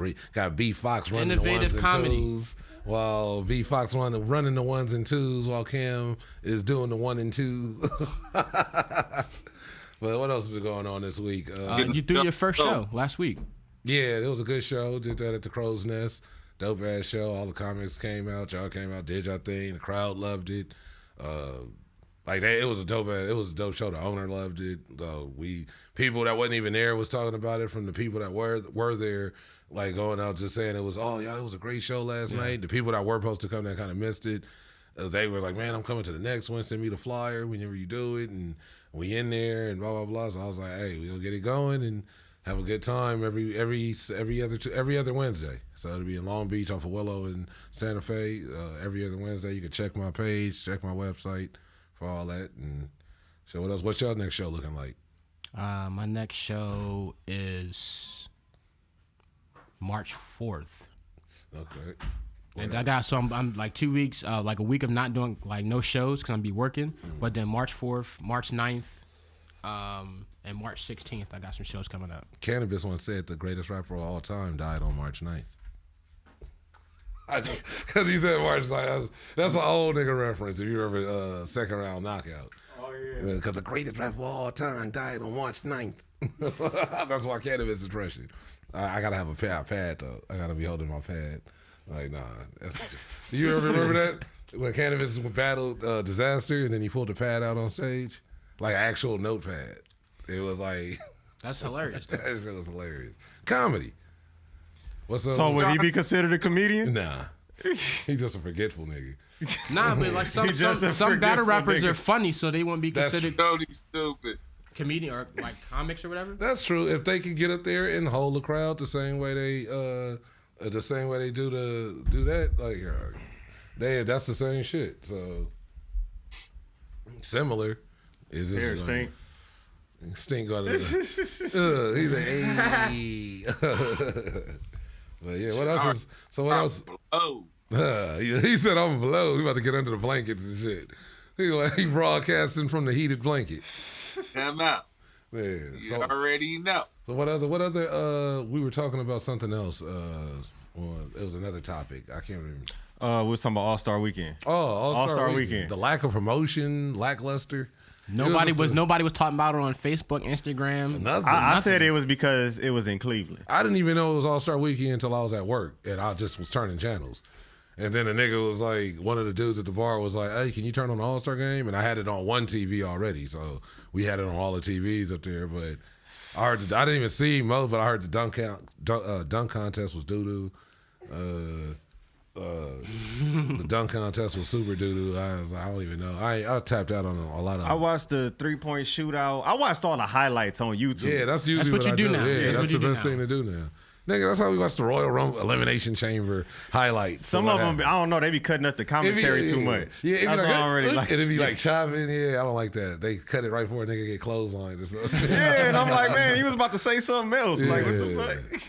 B Fox running Innovative the ones comedy. and twos, while V Fox running the ones and twos, while Cam is doing the 1 and 2. But what else was going on this week? You threw your first show last week. Yeah, it was a good show. Did that at the Crow's Nest. Dope ass show. All the comics came out. Y'all came out. Did y'all thing. The crowd loved it. It was a dope show. The owner loved it. People that wasn't even there was talking about it. From the people that were there, like going out just saying it was it was a great show last night. The people that were supposed to come that kind of missed it. They were like, man, I'm coming to the next one. Send me the flyer whenever you do it, and we in there and blah blah blah. So I was like, hey, we gonna get it going and have a good time every other Wednesday. So it'll be in Long Beach off of Willow and Santa Fe every other Wednesday. You can check my page, check my website for all that. And so what else? What's your next show looking like? My next show is March 4th. Okay. And I'm like 2 weeks, like a week of not doing like no shows because I'm be working. But then March 4th, March 9th, and March 16th, I got some shows coming up. Cannabis once said the greatest rapper of all time died on March 9th. Because he said March 9th. That's an old nigga reference if you remember Second Round Knockout. Oh, yeah. Because the greatest rapper of all time died on March 9th. That's why Cannabis is pressure. I got to have a pad, though. I got to be holding my pad. Like, nah. Do you ever remember that? When Cannabis battled Disaster and then he pulled the pad out on stage? Like an actual notepad. It was like... That's hilarious. That shit was hilarious. Comedy. What's up? So would he be considered a comedian? Nah. He's just a forgetful nigga. Nah, but like some battle rappers are funny, so they won't be considered stupid. comedian or like comics or whatever. That's true. If they can get up there and hold the crowd the same way they do that, like that's the same shit. So similar. Is it Here, Stynk. Stynk got it. He's like, hey. But yeah, what else is? So what else? Oh, He said I'm below. He about to get under the blankets and shit. He broadcasting from the heated blanket. I'm out. Man, You already know. So what other? We were talking about something else. It was another topic. I can't remember. We was talking about All-Star Weekend. Oh, All-Star Weekend. The lack of promotion, lackluster. Nobody was talking about it on Facebook, Instagram. Nothing. I said it was because it was in Cleveland. I didn't even know it was All-Star Weekend until I was at work, and I just was turning channels. And then a nigga was like, one of the dudes at the bar was like, hey, can you turn on the All-Star game? And I had it on one TV already, so we had it on all the TVs up there. But I didn't even see most, but I heard the dunk contest was doo-doo. The dunk contest was super doo-doo. I was like, I don't even know. I tapped out on a lot of. I watched the 3-point shootout. I watched all the highlights on YouTube. Yeah, that's usually what you I do now. Yeah, that's the best now. thing to do now. Nigga, that's how we watch the Royal Rumble Elimination Chamber highlights. Some of them, I don't know, they be cutting up the commentary too much. Yeah, that's like, why I don't really like. It'd be like chopping. Yeah, I don't like that. They cut it right before a nigga get clotheslined or something. Yeah, and I'm like, man, he was about to say something else. Like, what the fuck?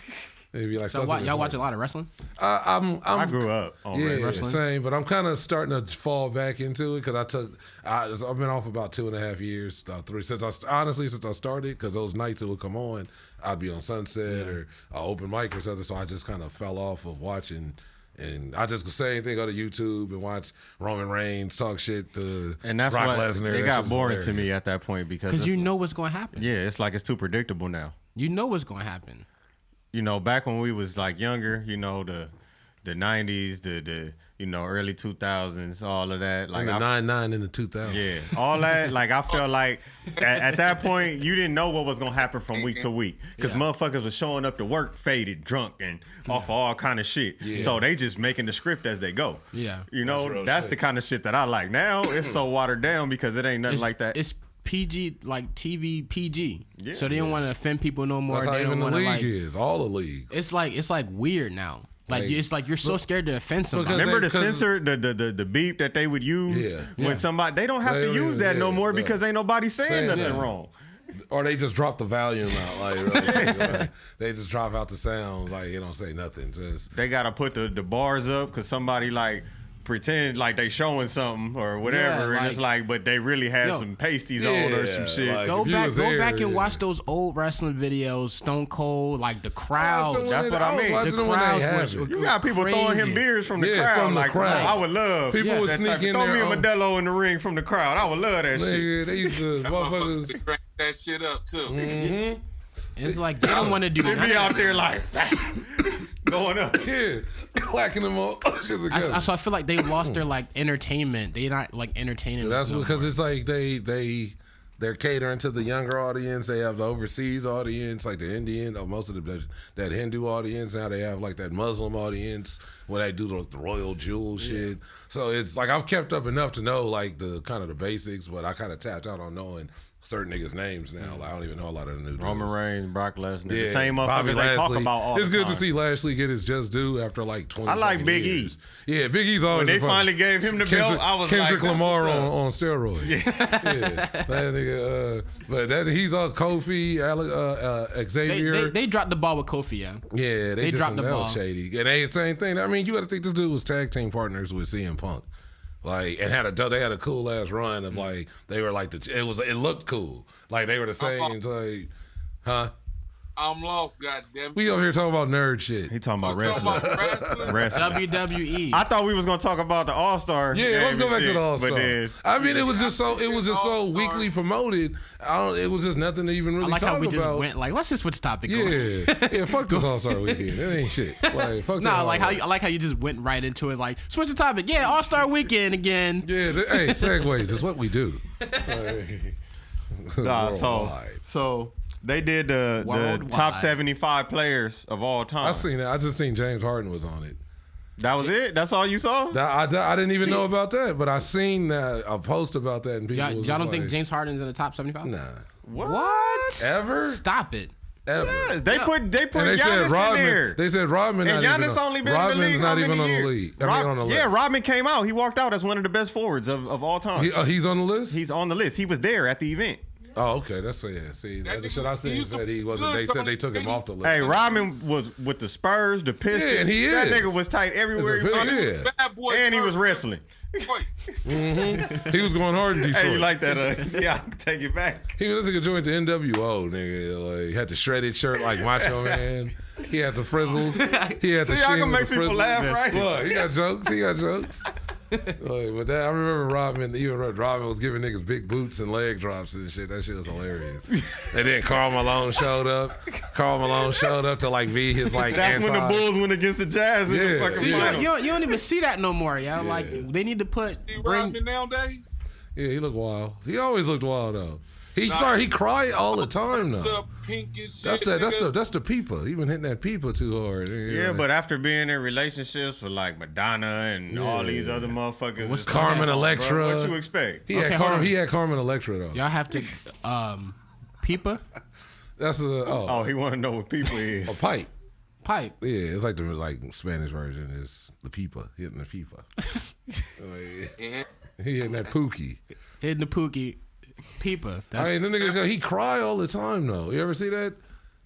It'd be like So y'all watch a lot of wrestling? I grew up on yeah, wrestling. Same, but I'm kind of starting to fall back into it because I've been off about 2.5 years, 3 since I started. Because those nights it would come on, I'd be on Sunset or open mic or something. So I just kind of fell off of watching. And I just could say anything, go to YouTube and watch Roman Reigns talk shit to And that's Brock why Lesnar. it got boring to me at that point because you know what's going to happen. Yeah, it's like it's too predictable now. You know what's going to happen. You know, back when we was like younger, you know, the 90s, the early 2000s, all of that. Like the 99 and the 2000. Yeah, all that. Like I felt like at that point you didn't know what was gonna happen from week to week because motherfuckers was showing up to work faded, drunk, and off of all kind of shit. Yeah. So they just making the script as they go. Yeah, you know that's the kind of shit that I like. Now it's so watered down because it ain't nothing like that. It's PG, like TV PG. Yeah. So they don't want to offend people no more. That's how they even don't the want league to is. All the leagues. It's like weird now. Like it's like you're so scared to offend somebody. Remember the censor, the beep that they would use when somebody they don't have to use that no more because ain't nobody saying nothing wrong. Or they just drop the volume out, like they just drop out the sound, like you don't say nothing. Just they gotta put the bars up because somebody like pretend like they showing something or whatever, and it's like, but they really had some pasties on or some shit. Like, go back and watch those old wrestling videos. Stone Cold, like the crowds. That's what I mean. The crowds was you got people throwing him beers from the crowd. From the crowd. I would love people would sneak in throw there. me a Modelo in the ring from the crowd. I would love that shit. They used to motherfuckers crank that shit up too. Mm-hmm. It's like they don't want to do They that. be out there like going up. Yeah, clacking them all. So I feel like they lost their like entertainment. They not like entertaining. That's because it's like they're catering to the younger audience. They have the overseas audience, like the Indian, or most of that Hindu audience. Now they have like that Muslim audience where they do the royal jewel shit. So it's like I've kept up enough to know like the kind of the basics, but I kind of tapped out on knowing certain niggas' names now. Like, I don't even know a lot of the new dudes. Roman Reigns, Brock Lesnar, the same motherfuckers they talk about all It's the good time. to see Lashley get his just due after like 20 I like Big years. E. Yeah, Big E's always When they finally gave him the belt, I was Kendrick like, Lamar that's on steroids. Yeah. That nigga, but that he's all Kofi, Xavier. They dropped the ball with Kofi. Yeah, they just dropped the ball. shady. And they same thing. I mean, you got to think this dude was tag team partners with CM Punk. Like, and they had a cool ass run of like they were like it looked cool. Like they were the same. Like, huh? I'm lost, goddamn. We over here talking about nerd shit. He talking about wrestling. WWE. I thought we was gonna talk about the All Star. Yeah, let's go back to the All Star. But then, I mean, it was just so weekly promoted. It was just nothing to even really I like talk how we about. just went like, let's just switch topic. Yeah, fuck this All Star Weekend. It ain't shit. Like, fuck Nah, that like all. I like how you just went right into it. Like, switch the topic. Yeah, All Star Weekend again. Yeah, hey, segues is what we do. so they did the Worldwide. top 75 players of all time. I seen that. I just seen James Harden was on it. That was it? That's all you saw? I didn't even know about that, but I seen a post about that, and people was Y'all don't like, think James Harden's in the top 75? Nah, What? ever, Stop it. ever. Yes, they put And they Giannis said Rodman. in there. They said Rodman. And not Giannis even only been in Rodman's the league not how even many on years? the league. I mean, on the list. Yeah, Rodman came out. He walked out as one of the best forwards of all time. He's on the list. He's on the list. He was there at the event. Oh, okay. That's See, the shit I seen said he wasn't. They said they took him off the list. Hey, Rodman was with the Spurs, the Pistons. Yeah, and he That is. nigga was tight everywhere he went. Yeah. Bad boy And he was first. wrestling. He was going hard in Detroit. Hey, you like that? Yeah, I can take it back. He was a joint the NWO nigga. Like, had the shredded shirt like Macho Man. He had the frizzles. He had the See, I sheen can with make the people frizzles. laugh, right? Look, he got jokes. Like, but that I remember Rodman was giving niggas big boots and leg drops and shit. That shit was hilarious. And then Karl Malone showed up. To like be his like. That's when the Bulls went against the Jazz in the Yeah. fucking See, finals. you don't even see that no more, yo. Like, they need to bring. Rodman nowadays? Yeah, he looked wild. He always looked wild though. He cried all the time though. The pinkish That's shit. that's the peepa. He been hitting that peepa too hard. Yeah, but after being in relationships with like Madonna and all these other motherfuckers, it's like, Carmen come on, bro, Electra? what you expect? He Okay, hold on. had Carmen Electra though. Y'all have to, Peepa, That's Oh, he want to know what people is. a pipe. pipe. Yeah, it's like the Spanish version is the pipa, hitting the pipa. He hitting that pookie. Hitting the pookie. Peepa. That's, I mean, the nigga, he cry all the time though. You ever see that?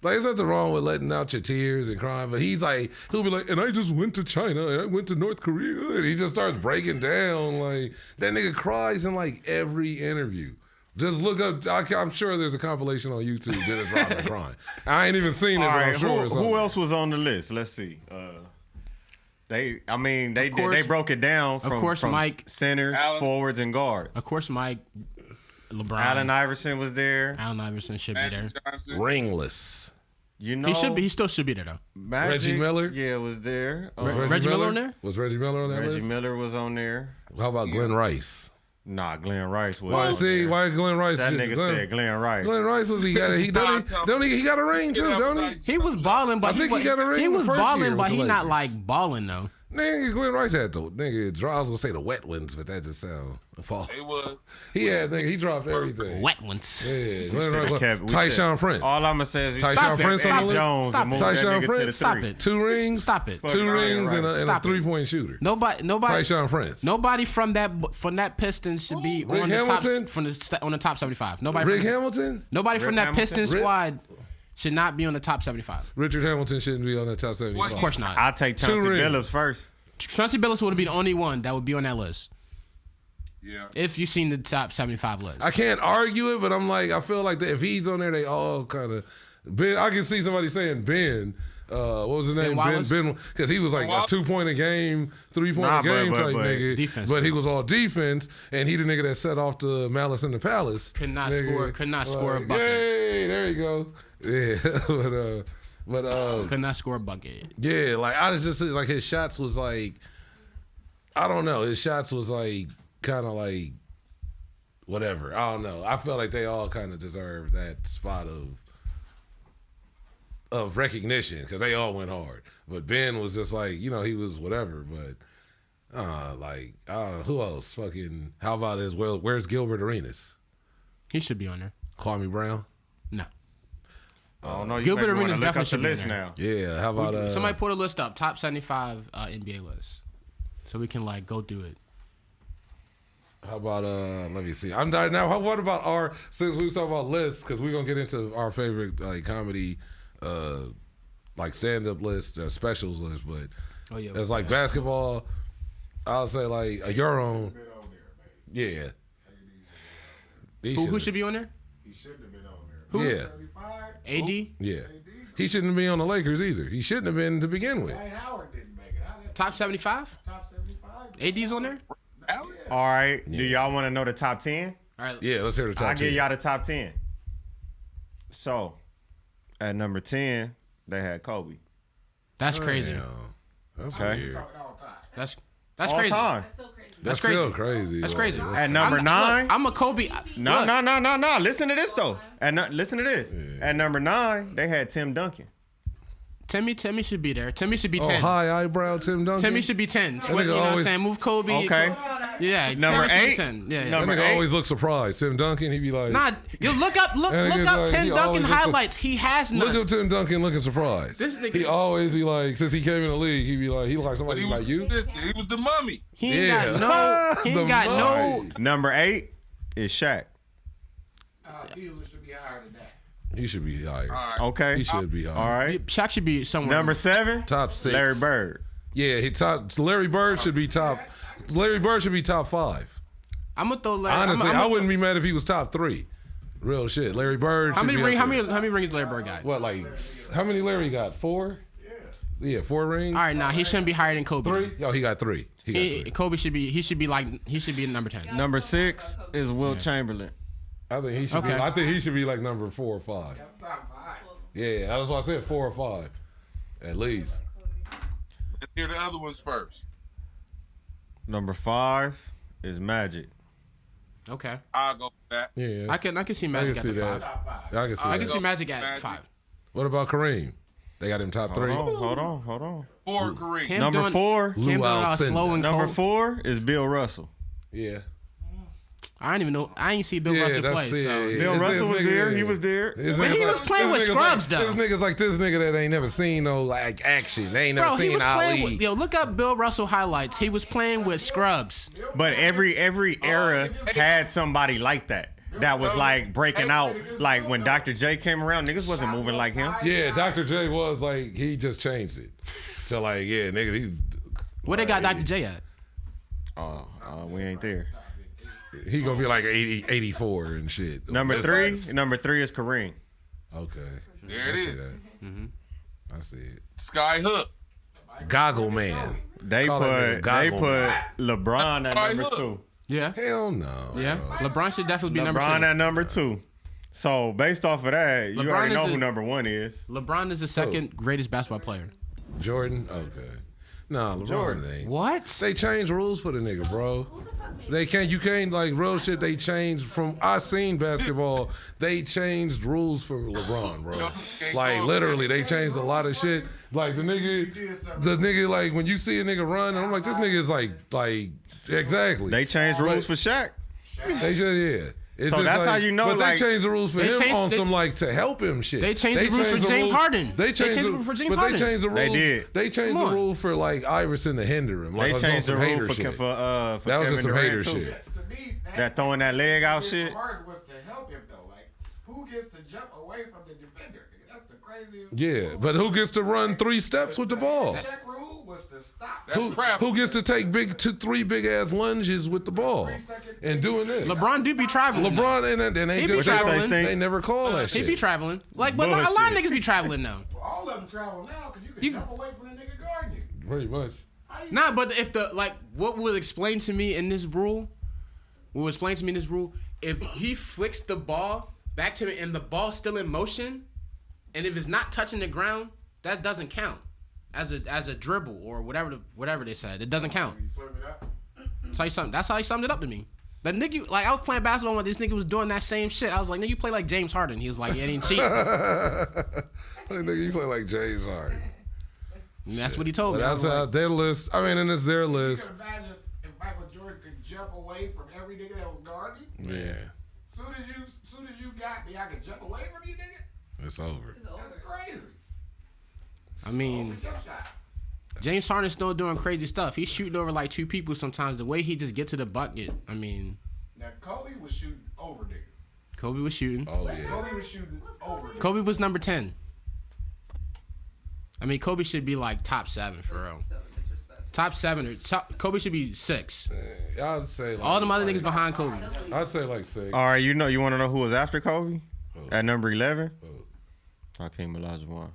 Like, there's nothing wrong with letting out your tears and crying, but he's like, he'll be like, and I just went to China and I went to North Korea, and he just starts breaking down. Like, that nigga cries in like every interview. Just look up. I'm sure there's a compilation on YouTube. Dennis Rodman crying. I ain't even seen it, All but right, I'm sure. who else was on the list? Let's see. They broke it down from Mike. centers, forwards, and guards. of course, Mike, LeBron. Allen Iverson was there. Allen Iverson should be there. Magic Johnson. Ringless. You know, He still should be there though. Magic, Reggie Miller? Yeah, was there. Reggie Miller on there? Was Reggie Miller on that Reggie list? Miller was on there. How about Glenn Rice? Nah, Glenn Rice was. Why on there. why Glenn Rice? That nigga said Glenn Rice. Glenn Rice was he got he got a ring too, don't he? He was balling, but I think he got a ring He the was first year balling, but with he the not Lakers. like balling though. Nigga, Glenn Rice had the nigga. I was gonna say the wet ones, but that just sound false. It was. He dropped everything. Wet ones. Yeah, Glenn Rice. Tyshawn Prince. All I'm gonna say is Tyshawn Prince on the list. Jones. Stop and it. move that Tyshawn nigga to Prince. the Stop three. it. 2 rings. Stop it. 2 rings and a Stop it. 3-point shooter. Nobody. Tyshawn Prince. Nobody from that Pistons should be Rick on the top Hamilton? on the top 75. Nobody. Rick from, Hamilton. Nobody from Rick that Hamilton? Pistons Rick- squad should not be on the top 75. Richard Hamilton shouldn't be on the top 75. Of course not. I'll take Chauncey rings. Billups first. Chauncey Billups would be the only one that would be on that list Yeah. if you've seen the top 75 list. I can't argue it, but I'm like, I feel like that if he's on there, they all kind of. Ben, I can see somebody saying Ben. What was his name? Wallace? Ben, because he was like a 2-point a game, 3-point a game type nigga. Defense. But he was all defense, and he the nigga that set off the Malice in the Palace. Could not score a bucket. Yay, there you go. Yeah, but Could not score a bucket. yeah, like I was just like his shots was like, I don't know, his shots was like kind of like whatever. I don't know. I felt like they all kind of deserved that spot of recognition because they all went hard. But Ben was just like, he was whatever. But like I don't know who else. Fucking how about this? Well, where's Gilbert Arenas? He should be on there. Kwame Brown. No. Oh no, Gilbert you might Arenas wanna look up definitely should the be list in there. now. Yeah. How about Somebody put a list up, top 75 NBA list, so we can like go through it. How about let me see. I'm now. What about since we talk about lists, because we're gonna get into our favorite like comedy, like stand up list, specials list, but it's like basketball. I'll say like your own. Yeah. Who should be on there? He shouldn't have been on there. Yeah. 75? AD. Yeah. He shouldn't be on the Lakers either. He shouldn't have been to begin with. Dwight Howard didn't make it. How that Top 75. top 75? AD's on there. All right. Do y'all want to know the top 10? All right. Yeah, let's hear the top I'll 10. give y'all the top 10. So, at number 10, they had Kobe. That's crazy. Damn. That's Okay. weird. All time. That's All crazy. time. That's still crazy. That's crazy. still crazy. That's like, crazy. that's- At number 9. Look, I'm a Kobe. No, look, no. Listen to this, though. Listen to this. At number 9, they had Tim Duncan. Timmy should be there. Timmy should be Oh, 10. high eyebrow Tim Duncan. Timmy should be 10. Switch, nigga you know what I'm always- saying? Move Kobe. Okay. Yeah. Number Timmy should be 8. 10. Yeah. That Number nigga 8. always look surprised. Tim Duncan, he be like, Nah, you look up That nigga's like, Tim he Duncan always looks highlights. He has none. look up Tim Duncan looking surprised. This nigga- He always be like, since he came in the league, he look like But somebody he was like you. He was the mummy. He ain't Yeah. got no. He The ain't got no. mind. Number 8 is Shaq. Diesel should be higher than that. He should be higher. All right. Okay. He should be higher. All right. Shaq should be somewhere. Number 7, Top 6. Larry Bird. Yeah, Larry Bird should be top. Larry Bird should be top 5. I'm gonna throw Larry. Honestly, I'm I wouldn't be mad if he was top 3. Real shit. Larry Bird. How should many be rings? up How there. many rings Larry Bird got? What, like, how many Larry got? 4? Yeah, 4 rings. All right, now he shouldn't be higher than Kobe. 3? Yo, he got 3. He got 3. Kobe should be. He should be number 10. Number 6 is Wilt Chamberlain. I think he should. Okay. I think he should be like number 4 or 5. That's top 5. Yeah, that's why I said 4 or 5, at least. Let's hear the other ones first. Number 5 is Magic. Okay, I'll go with that. Yeah, I can see Magic at see the that. 5. I can see I that. can see Magic at Magic. 5. What about Kareem? They got him top 3. Hold on. For Kareem. Cam Number doing- 4. Cam doing all Alcindor. slow and Number cold. 4 is Bill Russell. Yeah. I don't even know. I ain't see Bill Yeah, Russell that's play. it. So. Yeah. Bill It's Russell this was nigga, there. yeah. He was there. This But nigga he was playing with this nigga's scrubs, like, though. This nigga's like this nigga that ain't never seen no like action. They ain't never Bro, he seen was playing Ali. with. Yo, look up Bill Russell highlights. He was playing with scrubs. But every era had somebody like that. That was like breaking out. Like when Dr. J came around, niggas wasn't moving like him. Yeah, Dr. J was like he just changed it to like nigga he's Where they got Dr. J at? We ain't there. he gonna be like 80, 84 and shit. Number 3 is Kareem. Okay, There I it see is. that. I see it. Sky Hook. Goggle Man. They Call that nigga put Goggle Man. LeBron at number 2. Yeah, Hell no. yeah. bro. LeBron should definitely be number 2. LeBron at number 2. So based off of that, you LeBron already know is who a- number 1 is. LeBron is the second greatest basketball player. Jordan. Okay. Nah, LeBron Jordan. ain't. What? They changed rules for the nigga, bro. They can't. You can't like real shit. They changed from. I seen basketball. They changed rules for LeBron, bro. Like literally, they changed a lot of shit. Like the nigga, like when you see a nigga run, I'm like, this nigga is like exactly. They changed rules for Shaq. They just It's So just that's like, how you know. But Like, they changed the rules for They him changed- on they- some like to help him shit. They changed the rules for James Harden. They They changed changed the the rule for James but Harden. they changed the rules. They did. They changed Come the on. rule for like Iverson to hinder him. Like, they on changed the some rule hater for shit. for That was Kevin just some Durant hater too. shit. To me, That throwing that leg out shit. Hard was to help him though. Like, who gets to jump away from the defender? That's the craziest. Yeah, but who gets to run 3 steps with the ball? Check rule was to stop. Who gets to take 3 big ass lunges with the ball and doing this? LeBron do be traveling. LeBron and they He be just traveling. they never call that He shit. be traveling. Like, but a lot of Bullshit. niggas be traveling now. All of them travel now because you can You- jump away from the nigga guarding you. Pretty much. Nah, but if what was explained to me in this rule, if he flicks the ball back to me and the ball's still in motion, and if it's not touching the ground, that doesn't count as a dribble or whatever they said. It doesn't count. You flip it up. That's how he summed it up to me. That nigga, like I was playing basketball when this nigga was doing that same shit. I was like, nigga, you play like James Harden. He was like, yeah, he didn't cheat. Like, nigga, you play like James Harden. And that's what he told But me. I that's was how like, their list. I mean, and it's their You list. can imagine if Michael Jordan could jump away from every nigga that was guarding. Yeah, Soon as you got me, I could jump away from you, nigga. it's over. That's crazy. I mean, Jump shot. James Harden's still doing crazy stuff. He's shooting over like 2 people sometimes. The way he just get to the bucket. I mean, Now Kobe was shooting over niggas. Kobe was shooting. Oh yeah. Kobe was shooting over niggas. Kobe was number 10. I mean, Kobe should be like top 7 for real. So disrespectful. Top 7 or Kobe should be 6. I'd say like, All them other niggas behind Kobe. I'd say like 6. All right, you want to know who was after Kobe? At number 11? Oh. Hakeem Olajuwon.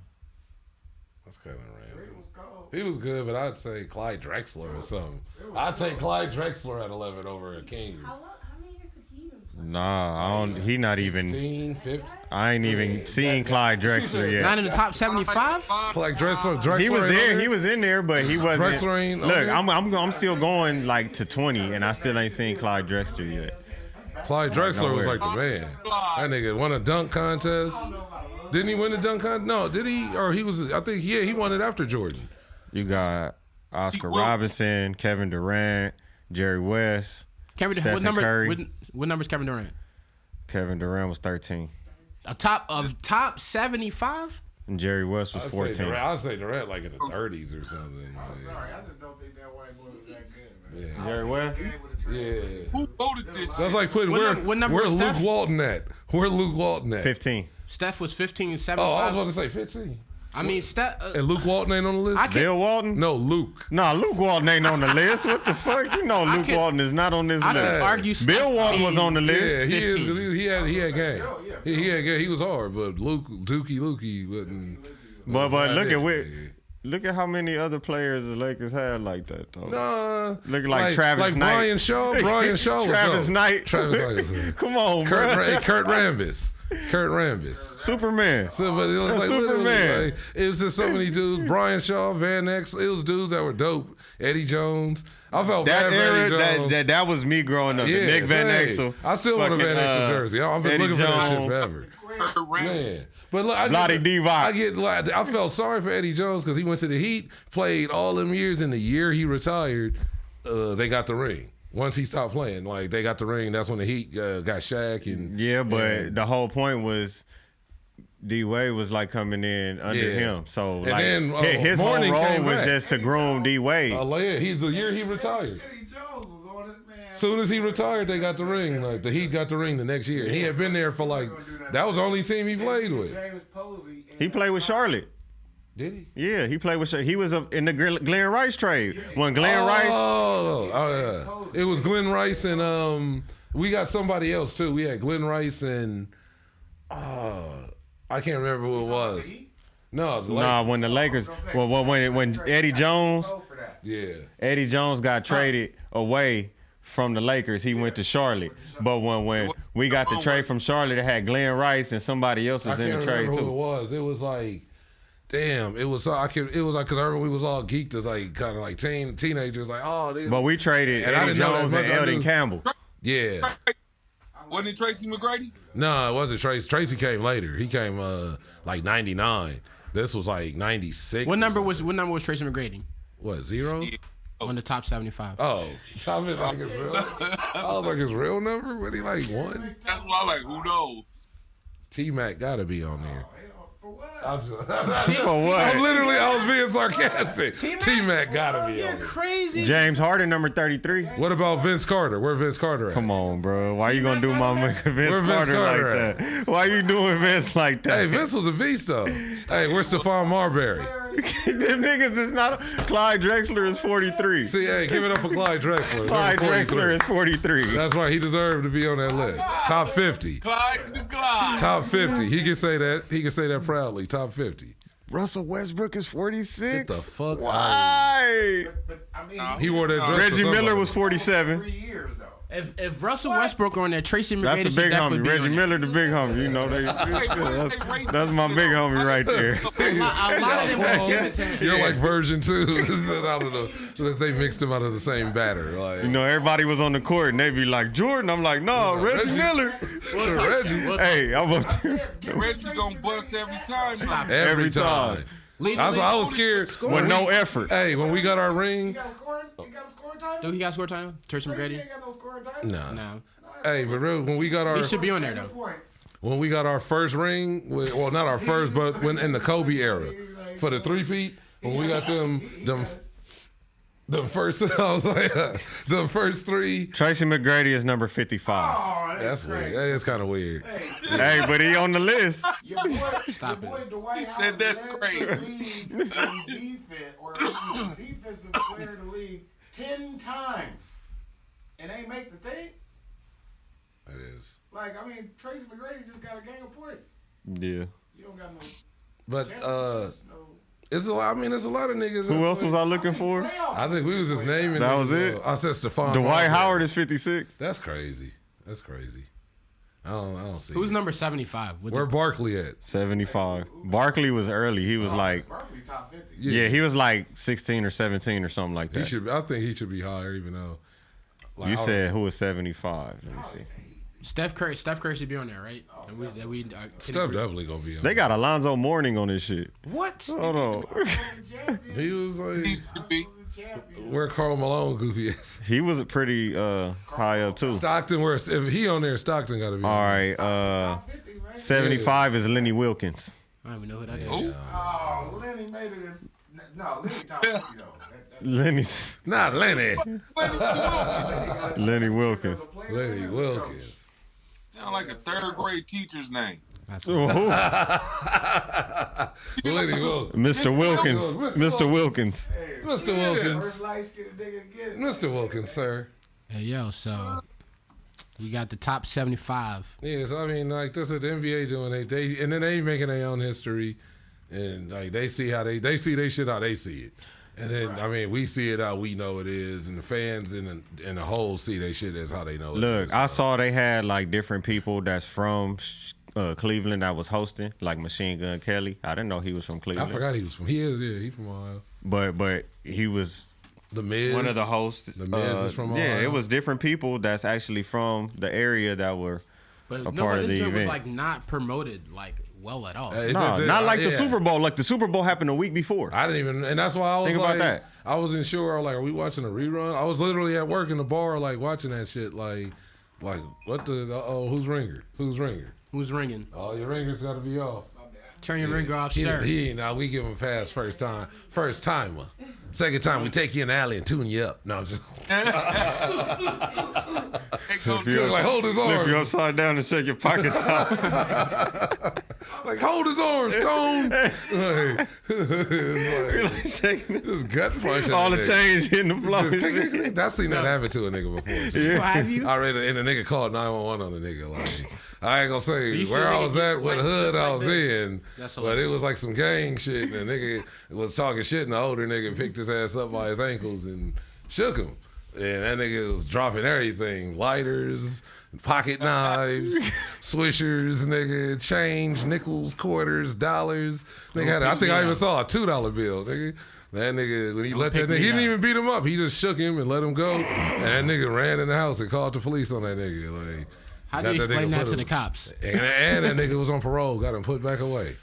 That's kind of random. It was cold. He was good, but I'd say Clyde Drexler or something. I'd take Clyde Drexler at 11 over a King. How many years did he even play? Nah, I don't. He not even. 16, 15. I ain't even seen Clyde Drexler yet. Not in the top 75? Clyde Drexler. He was ain't there. on He was in there, but he wasn't. Drexler ain't on Look, there? I'm still going like to 20, and I still ain't seen Clyde Drexler yet. Clyde Drexler was Nowhere. like the man. That nigga won a dunk contest. Didn't he win the dunk contest? No, did he? Or he was? I think he won it after Jordan. You got Oscar Robinson, Kevin Durant, Jerry West, Kevin, Stephen what number? Curry. What number's Kevin Durant? Kevin Durant was 13, A top 75? and Jerry West was 14. I'd say Durant like in the 30s or something. Sorry, I just don't think that white boy was that good, man. Yeah. Jerry West. Game with a translation. Yeah. Who voted this? That's like putting What number where's was Luke Steph? Walton at? Where Luke Walton at? 15. Steph was 15 and Oh, 75. I was about to say 15. I mean, Steph. And Luke Walton ain't on the list? I can't- Bill Walton? No, Luke. Nah, Luke Walton ain't on the list. What the fuck? You know I Luke could- Walton is not on this I could list. argue Steph Bill Walton was on the Yeah, list. he is. 15. 'Cause he had game. He had game. He was hard, but Dookie wasn't. But look it. at look at how many other players the Lakers had like that though. Nah, Looking like Travis like Knight. Brian Shaw. Brian Shaw was Travis dope. Knight. Travis Knight was dope. Come on, bro. Kurt Rambis. Superman. So, but it was like Superman. literally, like, it was just so many dudes. Brian Shaw, Van X. It was dudes that were dope. Eddie Jones. I felt That bad for Eddie era, Jones. that was me growing up. Nick Van same. Exel. I still want a Van fucking, Exel jersey. I've been Eddie looking for that shit Jones. forever. Kurt Rambis. Man. But look, Lottie Divac. I get like I felt sorry for Eddie Jones because he went to the Heat, played all them years, and the year he retired, they got the ring. Once he stopped playing, like they got the ring. That's when the Heat got Shaq and Yeah, but the whole point was D Wade was like coming in under Yeah. him. So And like then, his whole Morning role came was back. just to groom D Wade. the year he retired. Eddie Jones was on it, man. Soon as he retired, they got the ring. Like the Heat got the ring the next year. He had been there for like that was the only team he played with. James Posey. He played with Charlotte. Did he? Yeah, he played with. He was in the Glenn Rice trade when Glenn Rice. Oh, yeah. It was Glenn Rice and we got somebody else too. We had Glenn Rice and I can't remember who it was. No, the Nah, when the Lakers. Well, when Eddie Jones. yeah. Eddie Jones got traded away from the Lakers. He went to Charlotte. But when we got the trade from Charlotte, it had Glenn Rice and somebody else I was in can't the trade remember who it too. was. It was like, damn. It was like because I remember we was all geeked as like kind of like teenagers. Like, oh, they, But we traded And I Eddie didn't know Jones that and much. I Eldon knew- Campbell. yeah. Wasn't it Tracy McGrady? No, it wasn't Tracy. Tracy came later. He came like 99. This was like 96. What number was Tracy McGrady? What, 0? On the top 75. Oh, tell me like his real. I was like his real number. What he like 1? That's why I'm like, who knows? T-Mac gotta be on there. For what? I'm just, For what? I was being sarcastic. T-Mac gotta be on there. Crazy. James Harden, number 33. What about Vince Carter? Where Vince Carter at? Come on, bro. Why you gonna do my man Vince Where Vince Carter Carter like that? Why you doing Vince like that? Hey, Vince was a beast though. Hey, where's Stephon Marbury? Them niggas is not. Clyde Drexler is 43. See, hey, give it up for Clyde Drexler. Clyde Number Drexler is 43. That's right. He deserved to be on that list. Top 50. Clyde the Clyde. Top 50. He can say that. He can say that proudly. Top 50. Russell Westbrook is 46. Get the fuck out. Why? But I mean, He wore that dress. Reggie for Miller somebody. was 47. 3 years though. If Russell Westbrook were on there, Tracy McGrady That's the should big definitely homie. be Reggie on there. Miller, the big homie. You know, that's my big homie right there. A lot of them would give it to him. You're like version 2. I don't know. They mixed them out of the same batter. Like, You know, everybody was on the court and they be like, Jordan. I'm like, no, Reggie Miller. Reggie. Hey, I'm up there. Reggie gonna bust every time. Stop. Every time. That's why I was scared. With no effort. Hey, when we got our He ring. got scoring. He got a scoring time. Do he got score time? Tracy Tracy McGrady? ain't got no scoring time. Nah. No. Hey, but real, when we got our He should be on there though. Points. when we got our first ring, well, not our first, but when in the Kobe era for the 3-peat, when we got them first, I was like, them first 3. Tracy McGrady is number 55. Oh, That's weird. That is kind of weird. Hey, but he on the list. Your boy, Stop your boy it. Dwight He Howard said that's led crazy. the league in defense, or defensive player of the league 10 times, and ain't make the thing. That is. Like, I mean, Tracy McGrady just got a gang of points. Yeah. You don't got no. But championships, no it's a lot. I mean, it's a lot of niggas. Who else was I looking for? playoff. I think we was just naming. That niggas, was it? I said Stephon. Dwight Marbury. Howard is 56. That's crazy. That's crazy. I don't see. Who's it. number 75? Where Barkley at? 75. Barkley was early. He was like, Barkley top 50. yeah, he was like 16 or 17 or something like He that. should. I think he should be higher, even though. Like, You I don't- said who was 75? Let me see. Steph Curry should be on there, right? Steph definitely gonna be on. They got Alonzo Mourning on this shit. What? Hold on. He was like He should be. where Karl Malone goofy is. He was pretty high up too. Stockton, where if he on there, Stockton got to be. All on there. right, 50, man. 75 is Lenny Wilkins. I don't even know who that is. Oh, Lenny made it in. No, Lenny top 50 though. Lenny's Not Lenny. Lenny Wilkins. Lenny Wilkins. Sound like a 3rd grade teacher's name. That's Who? Lenny Wilkins. Mr. Wilkins. Mr. Wilkins. Mr. Wilkins. First light skinned nigga get it. Mr. Wilkins, sir. Hey, yo, so we got the top 75. Yes, I mean, like that's what the NBA doing. They and then they making their own history, and like they see how they see they shit how they see it, and then I mean we see it how we know it is, and the fans in the whole see they shit as how they know it Look, is. I saw they had like different people that's from Cleveland that was hosting, like Machine Gun Kelly. I didn't know he was from I Cleveland. forgot he was from. He is, yeah, he from Ohio. But he was The Miz, one of the hosts. The Miz is from Ohio. Yeah, it was different people that's actually from the area that were But a no, part but of this the joint was event. like not promoted like well at all. It No, just did- not like the yeah. Super Bowl. Like the Super Bowl happened a week before. I didn't even, and that's why I was Think about like, that. I wasn't sure. I was like, are we watching a rerun? I was literally at work in the bar, like watching that shit. Like what the? Who's ringer? Who's ringer? Who's ringing? Oh, your ringer's got to be off. Turn your ringer off, He sir. ain't. Now we give him a pass first timer. Second time we take you in the alley and tune you up. No, just If you're like hold his flip you arms. upside down and shake your pockets out. Like hold his arms, Stone. Like, Shaking this gut punch. all the change in the floor. and shit. I seen that happen to a nigga before. Well, have you? I read it, and the nigga called 911 on the nigga. Like, I ain't gonna say You see where a I nigga was at, what like- hood just I like was this. in, That's but it hilarious. was like some gang shit, and the nigga was talking shit, and the older nigga picked his ass up by his ankles and shook him. And that nigga was dropping everything, lighters, pocket knives, swishers, nigga, change, nickels, quarters, dollars. Nigga had, I think I even saw a $2 bill, nigga. That nigga, when he let that nigga, he didn't even beat him up. He just shook him and let him go. And that nigga ran in the house and called the police on that nigga. Like, How got do you that nigga explain that put to him- the cops? and that nigga was on parole, got him put back away.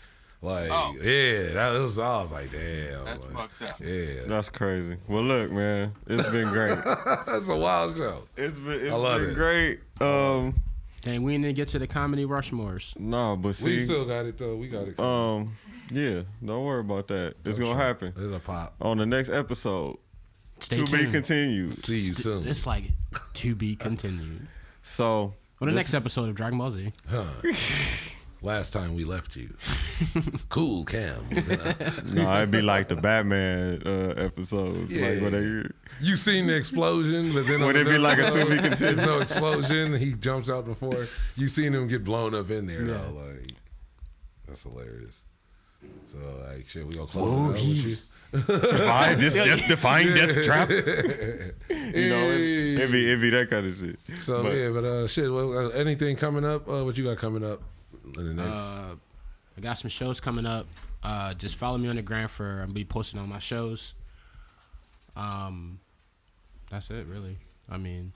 Like, Oh. yeah, that was. I was like, damn. That's like, fucked up. Yeah, That's crazy. Well, look, man, it's been great. that's a wild show. It's been love it. great. Dang, we didn't get to the comedy Rushmores. No, but see, We still got it though. We got it. yeah, don't worry about that. It's gonna happen It'll pop. on the next episode. Stay To tuned. be continued. See you soon. It's like to be continued. So On the next episode of Dragon Ball Z. Last time we left you, Coolazzcam was in a, no, it'd be like the Batman episodes, like when they. You seen the explosion, but then Would it be like a to be continued? There's no explosion. He jumps out before. You seen him get blown up in there though. Like that's hilarious. So like shit, we gonna close it out with you. Define this death-defying death trap. You know, it'd be that kind of shit. So but shit. Well, anything coming up? What you got coming up in the next? I got some shows coming up. Just follow me on the gram for I'll be posting on my shows. That's it really. I mean,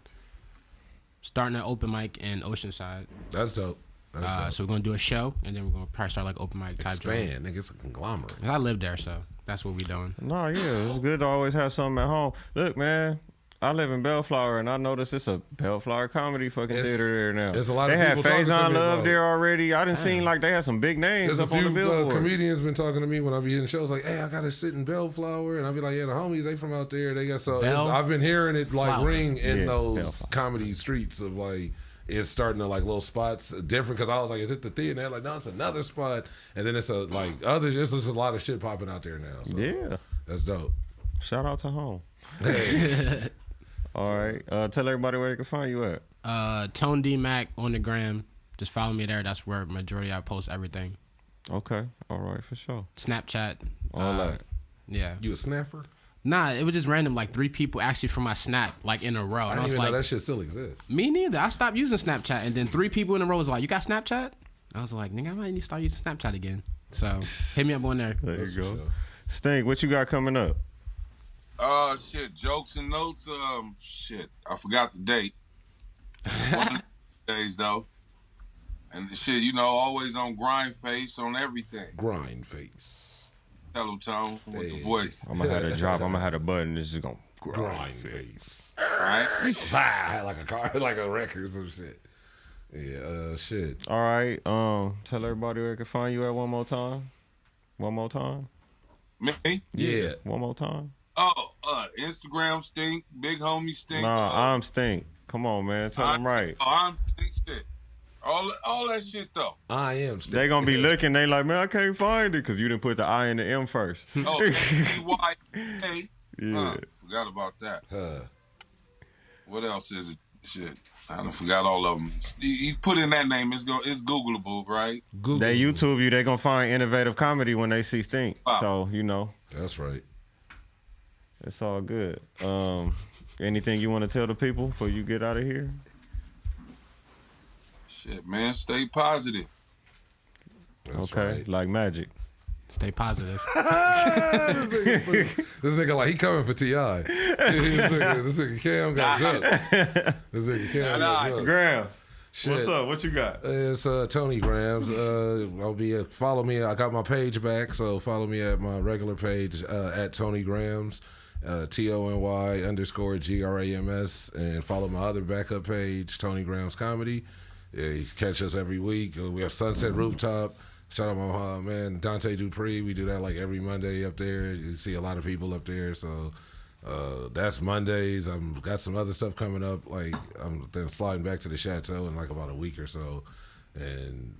starting an open mic in Oceanside. That's dope. That's dope. So we're gonna do a show and then we're gonna probably start like open mic type. Expand, nigga. It's a conglomerate. I live there, so that's what we doing. No, yeah, it's good to always have something at home. Look, man, I live in Bellflower, and I noticed it's a Bellflower comedy fucking theater there now. There's a lot they of had people talking to Faison me Love about there already. I didn't seen like they had some big names There's a up on the few billboard. comedians been talking to me when I be in shows like, hey, I gotta sit in Bellflower, and I be like, yeah, the homies they from out there. They got I've been hearing it like Flower. ring in those Bellflower. comedy streets of like. It's starting to like little spots different because I was like, is it the theater? And they're like, no, it's another spot. And then it's it's just a lot of shit popping out there now. So Yeah, that's dope. shout out to home. Hey, All right, tell everybody where they can find you at. Tone D Mack on the gram. Just follow me there. That's where majority I post everything. Okay, all right, for sure. Snapchat. All that. Yeah. you a snapper? Nah, it was just random. Like 3 people actually from my Snap, like in a row. I And didn't I was even like, know that shit still exists. me neither. I stopped using Snapchat, and then 3 people in a row was like, "You got Snapchat?" I was like, "Nigga, I might need to start using Snapchat again." So hit me up on there. There That's you go. for sure. Stink, what you got coming up? Shit, jokes and notes. Shit, I forgot the date. One of the days though, and shit, always on grind face on everything. Grind face. Hello, Tone, with the voice. I'm gonna have to drop. I'm gonna have a button. It's just gonna Grind face. Right? Like a car, like a record or some shit. Yeah, shit. All right. Tell everybody where they can find you at one more time. One more time. Me? Yeah. One more time. Oh, Instagram Stynk, big homie Stynk. Nah, I'm Stink. Come on, man. Tell them right. Oh, I'm Stynk shit. All that shit though. I am. They gonna be looking. They like, man, I can't find it because you didn't put the I and the M first. Oh, Y-A. Yeah. Forgot about that. Huh. What else is it? Shit. I done forgot all of them. You put in that name, it's Googleable, right? Google. They YouTube you. They gonna find innovative comedy when they see Stink. Wow. So That's right. it's all good. Anything you want to tell the people before you get out of here? Shit, man, stay positive. That's Okay, right. like magic. Stay positive. This nigga like he coming for T.I. This nigga Cam got jokes. This nigga Cam got jokes. Graham, Shit. what's up? What you got? It's Tony Grams. I'll be follow me. I got my page back, so follow me at my regular page at Tony Grams, TONY_GRAMS, and follow my other backup page, Tony Grams Comedy. Yeah, you can catch us every week. We have Sunset Rooftop. Shout out my man Dante Dupree. We do that like every Monday up there. You see a lot of people up there, so that's Mondays. I've got some other stuff coming up. Like I'm then sliding back to the Chateau in like about a week or so, and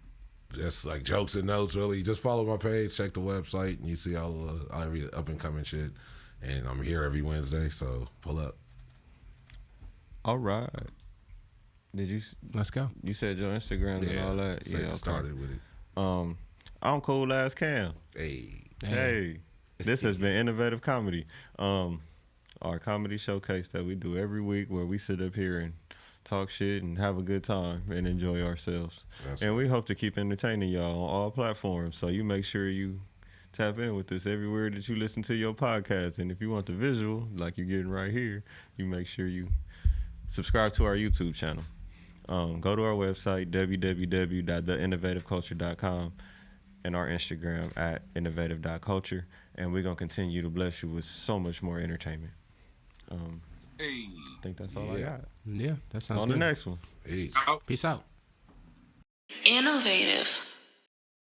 just like jokes and notes. Really, just follow my page, check the website, and you see all every up and coming shit. And I'm here every Wednesday, so pull up. All right. Did you? Let's go. You said your Instagram and all that. so Yeah, okay. started with it. I'm Coolazzcam. Hey, This has been Innovative Comedy. Our comedy showcase that we do every week where we sit up here and talk shit and have a good time and enjoy ourselves. And we hope to keep entertaining y'all on all platforms. So you make sure you tap in with us everywhere that you listen to your podcast. And if you want the visual, like you're getting right here, you make sure you subscribe to our YouTube channel. Go to our website, www.theinnovativeculture.com. and our Instagram at innovative.culture. And we're going to continue to bless you with so much more entertainment. Hey. I think that's all I got. Yeah, that sounds On good. the next one. Peace. Peace out. Innovative.